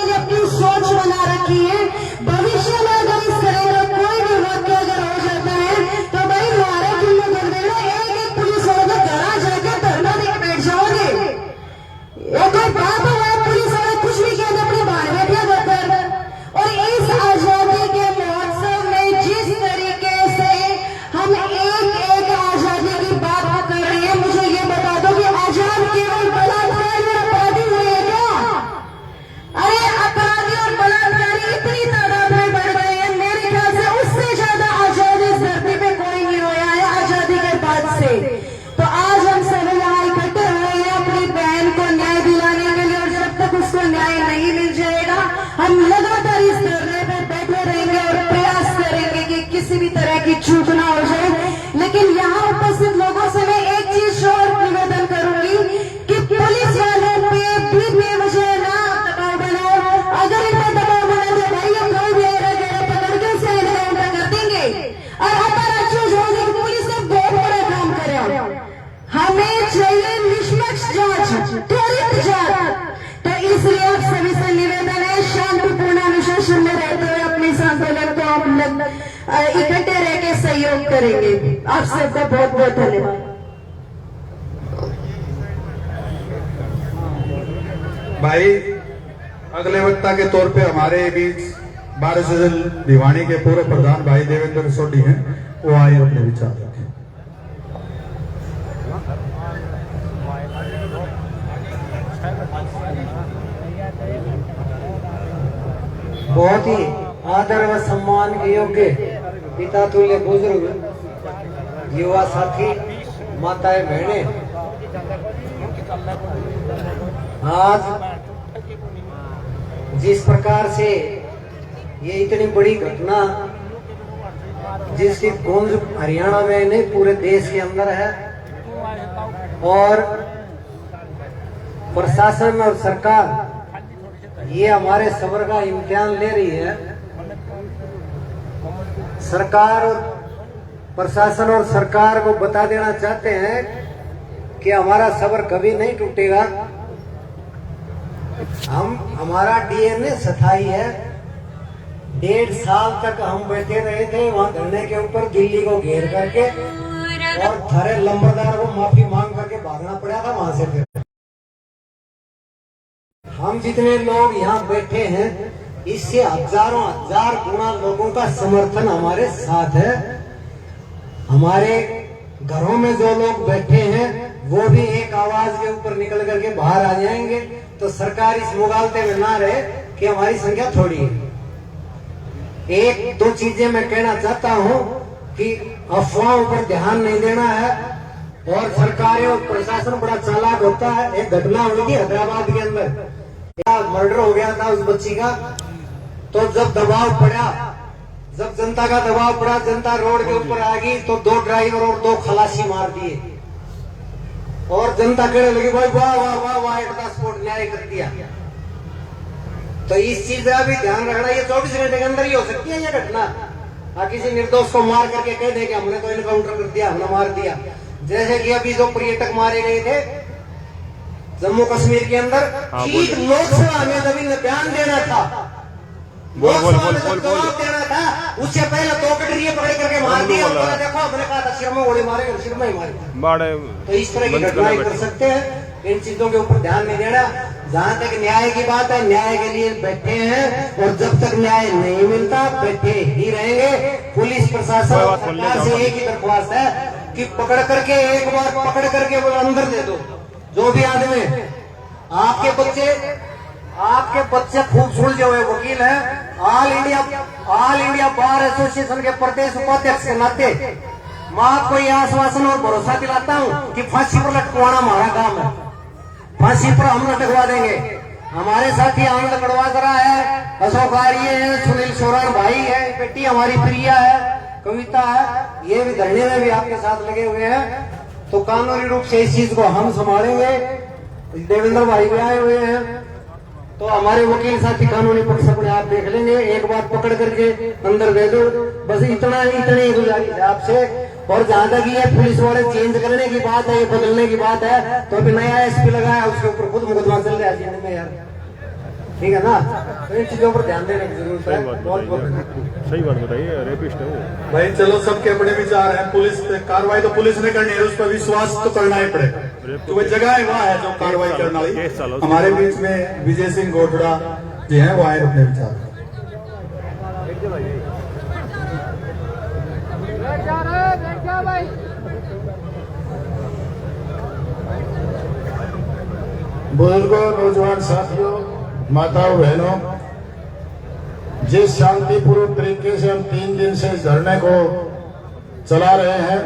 इसलिए आप सभी से निवेदन है, शांतिपूर्ण अनुशासन में रहते हुए अपने इस आंदोलन को हम लोग इकट्ठे रह के सहयोग करेंगे। आप सबका बहुत बहुत धन्यवाद। भाई अगले वक्ता के तौर पे हमारे बीच बारिश भिवानी के पूर्व प्रधान भाई देवेंद्र सोडी हैं, वो आए अपने विचार रखें। बहुत ही आदर व सम्मान के योग्य पिता तुल्य बुजुर्ग, युवा साथी, माताएं बहनें, आज जिस प्रकार से ये इतनी बड़ी घटना जिसकी गूंज हरियाणा में नहीं पूरे देश के अंदर है, और प्रशासन और सरकार ये हमारे सबर का इम्तिहान ले रही है। सरकार और प्रशासन और सरकार को बता देना चाहते हैं कि हमारा सबर कभी नहीं टूटेगा। हमारा डीएनए स्थायी है। 1.5 साल तक हम बैठे रहे थे वहां धरने के ऊपर, दिल्ली को घेर करके, और थारे लंबरदार को माफी मांग करके भागना पड़ा था वहां से। फिर हम जितने लोग यहाँ बैठे हैं, इससे हजारों हजार गुना लोगों का समर्थन हमारे साथ है। हमारे घरों में जो लोग बैठे हैं वो भी एक आवाज के ऊपर निकल करके बाहर आ जाएंगे, तो सरकार इस मुगालते में ना रहे कि हमारी संख्या थोड़ी है। एक दो चीजें मैं कहना चाहता हूँ कि अफवाहों पर ध्यान नहीं देना है, और सरकारें और प्रशासन बड़ा चालाक होता है। एक घटना हुई थी हैदराबाद के अंदर, मर्डर हो गया था उस बच्ची का। तो जब दबाव पड़ा, जब जनता का दबाव पड़ा, जनता रोड के ऊपर आ गई, तो 2 ड्राइवर और 2 खलासी मार दिए, और जनता कहने लगी भाई वाह वाह वाह वाह, एक स्पोर्ट न्याय कर दिया। तो इस चीज का भी ध्यान रखना, ये 24 घंटे के अंदर ही हो सकती है ये घटना। किसी निर्दोष को मार करके कह दे कि हमने तो इनकाउंटर कर दिया, हमने मार दिया। जैसे कि अभी जो पर्यटक मारे गए थे जम्मू कश्मीर के अंदर, ठीक लोकसभा में जब इन्हें बयान देना था, लोकसभा में जब जवाब देना था, उससे पहले 2 कटरिये पकड़ करके मार दिया। उन्होंने देखो, हमने कहा था सिर में गोली मारेंगे, सिर में ही मारेंगे। तो इस तरह की घटनाएं कर सकते हैं। इन चीजों के ऊपर ध्यान नहीं देना। जहां तक न्याय की बात है, न्याय के लिए बैठे हैं, और जब तक न्याय नहीं मिलता बैठे ही रहेंगे। पुलिस प्रशासन सरकार से एक ही दरख्वास्त है कि पकड़ करके, एक बार पकड़ करके वो अंदर दे दो। जो भी आदमी, आपके बच्चे खूब सुलझे हुए वकील हैं, ऑल इंडिया बार एसोसिएशन के प्रदेश उपाध्यक्ष के नाते मैं आपको यह आश्वासन और भरोसा दिलाता हूं कि फांसी पर लटकवाना हमारा काम है। फांसी पर हम लटकवा देंगे। हमारे साथी आनंद कड़वासरा है, अशोक आर्य है, सुनील सोरान भाई है, बेटी हमारी प्रिया है, कविता है, ये भी धरने में भी आपके साथ लगे हुए हैं। तो कानूनी रूप से इस चीज को हम संभालेंगे। देवेंद्र भाई भी आए हुए हैं, तो हमारे वकील साथी कानूनी पक्ष अपने आप देख लेंगे। एक बार पकड़ करके अंदर दे दो, बस इतनी गुजारिश है आपसे। और जहां तक ये पुलिस वाले चेंज करने की बात है, ये बदलने की बात है, तो अभी नया एसपी लगाया, उसके ऊपर खुद मुकदमा चल रहा है जिले में यार, ठीक है ना। तो इन चीजों पर ध्यान देने की जरूरत है। बहुत सही बात बताइए, रेपिस्ट है वो। भाई चलो, सबके अपने विचार हैं। पुलिस पे कार्रवाई तो पुलिस ने करनी है, उस पर विश्वास तो करना ही पड़े। तो वह जगह है वहाँ है जो कार्रवाई करना वाली। हमारे बीच में विजय सिंह गोठड़ा जी हैं, वो आए अपने विचार। बुजुर्गों, नौजवान साथियों, माताओं बहनों, जिस शांतिपूर्वक तरीके से हम 3 दिन से इस धरने को चला रहे हैं,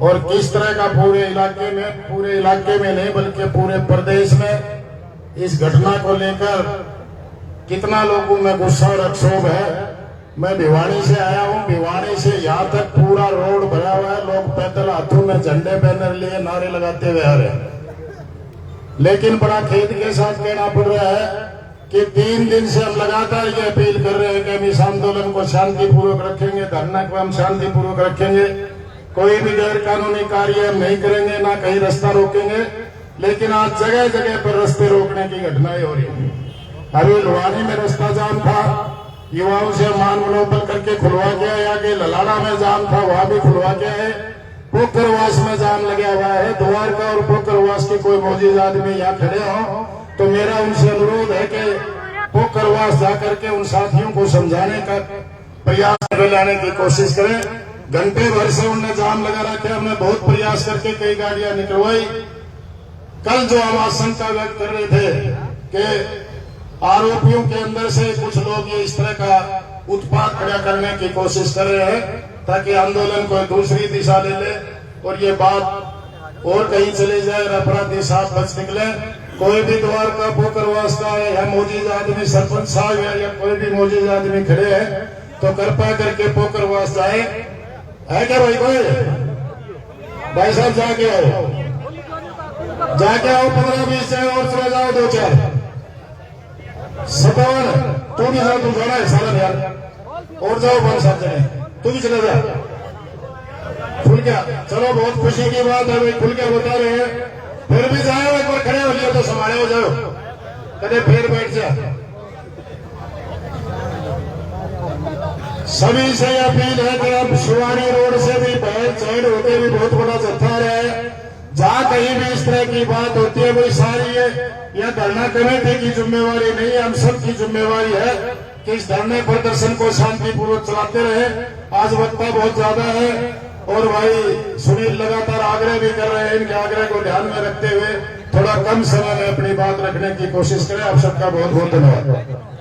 और किस तरह का पूरे इलाके में नहीं बल्कि पूरे प्रदेश में इस घटना को लेकर कितना लोगों में गुस्सा और अक्षोभ है। मैं भिवानी से आया हूं। भिवानी से यहाँ तक पूरा रोड भरा हुआ है, लोग पैदल हाथों में झंडे बैनर लिए नारे लगाते हुए आ रहे हैं। लेकिन बड़ा खेद के साथ कहना पड़ रहा है कि 3 दिन से हम लगातार ये अपील कर रहे हैं कि हम इस आंदोलन को शांतिपूर्वक रखेंगे, धरना को हम शांतिपूर्वक रखेंगे, कोई भी गैर कानूनी कार्य हम नहीं करेंगे, ना कहीं रास्ता रोकेंगे। लेकिन आज जगह जगह पर रास्ते रोकने की घटनाएं हो रही हैं। अभी लुवानी में रास्ता जाम था, युवाओं से मान मनोबल करके खुलवा के आए। आगे ललाड़ा में जाम था, वहां भी खुलवा के आए। पोखरवास में जाम लगा हुआ है। द्वारका और पोखरवास के कोई मौजूद आदमी यहाँ खड़े हो तो मेरा उनसे अनुरोध है कि पोखरवास जाकर के उन साथियों को समझाने का प्रयास लाने की कोशिश करें। घंटे भर से उनने जाम लगा रखा। हमने बहुत प्रयास करके कई गाड़ियां निकलवाई। कल जो हम आशंका व्यक्त कर रहे थे कि आरोपियों के अंदर से कुछ लोग ये इस तरह का उत्पात खड़ा करने की कोशिश कर रहे हैं ताकि आंदोलन को दूसरी दिशा ले ले और ये बात और कहीं चले जाए और अपराधी साफ बच निकले। कोई भी द्वारका पोखरवास का है या मौजूद आदमी सरपंच साहब है या कोई भी मौजूद आदमी खड़े हैं तो कृपा करके पोखरवास जाए। है क्या भाई? कोई भाई साहब जाके आओ, जाके आओ। 15-20 जाए और चले जाओ 2-4 57 तू भी जाओ, तू जाना है सारा यार। और जाओ 5-7 जने, तू भी चले जा। खुल क्या? चलो बहुत खुशी की बात है भाई, खुल क्या बता रहे हैं। फिर भी जाओ, एक बार खड़े हो लिया तो संभाले हो जाओ, कदे फिर बैठ जा। सभी से अपील है कि अब शिवानी रोड से भी बहल साइड होते भी बहुत बड़ा जत्था रहा है। जहां कहीं भी इस तरह की बात होती है वही सारी है यह धरना कमेटी की जिम्मेवारी नहीं है, हम सब की जिम्मेवारी है कि इस धरने प्रदर्शन को शांतिपूर्वक चलाते रहे। आज वक्ता बहुत ज्यादा है और भाई सुनील लगातार आग्रह भी कर रहे हैं। इनके आग्रह को ध्यान में रखते हुए थोड़ा कम समय में अपनी बात रखने की कोशिश करें। आप सबका बहुत बहुत धन्यवाद।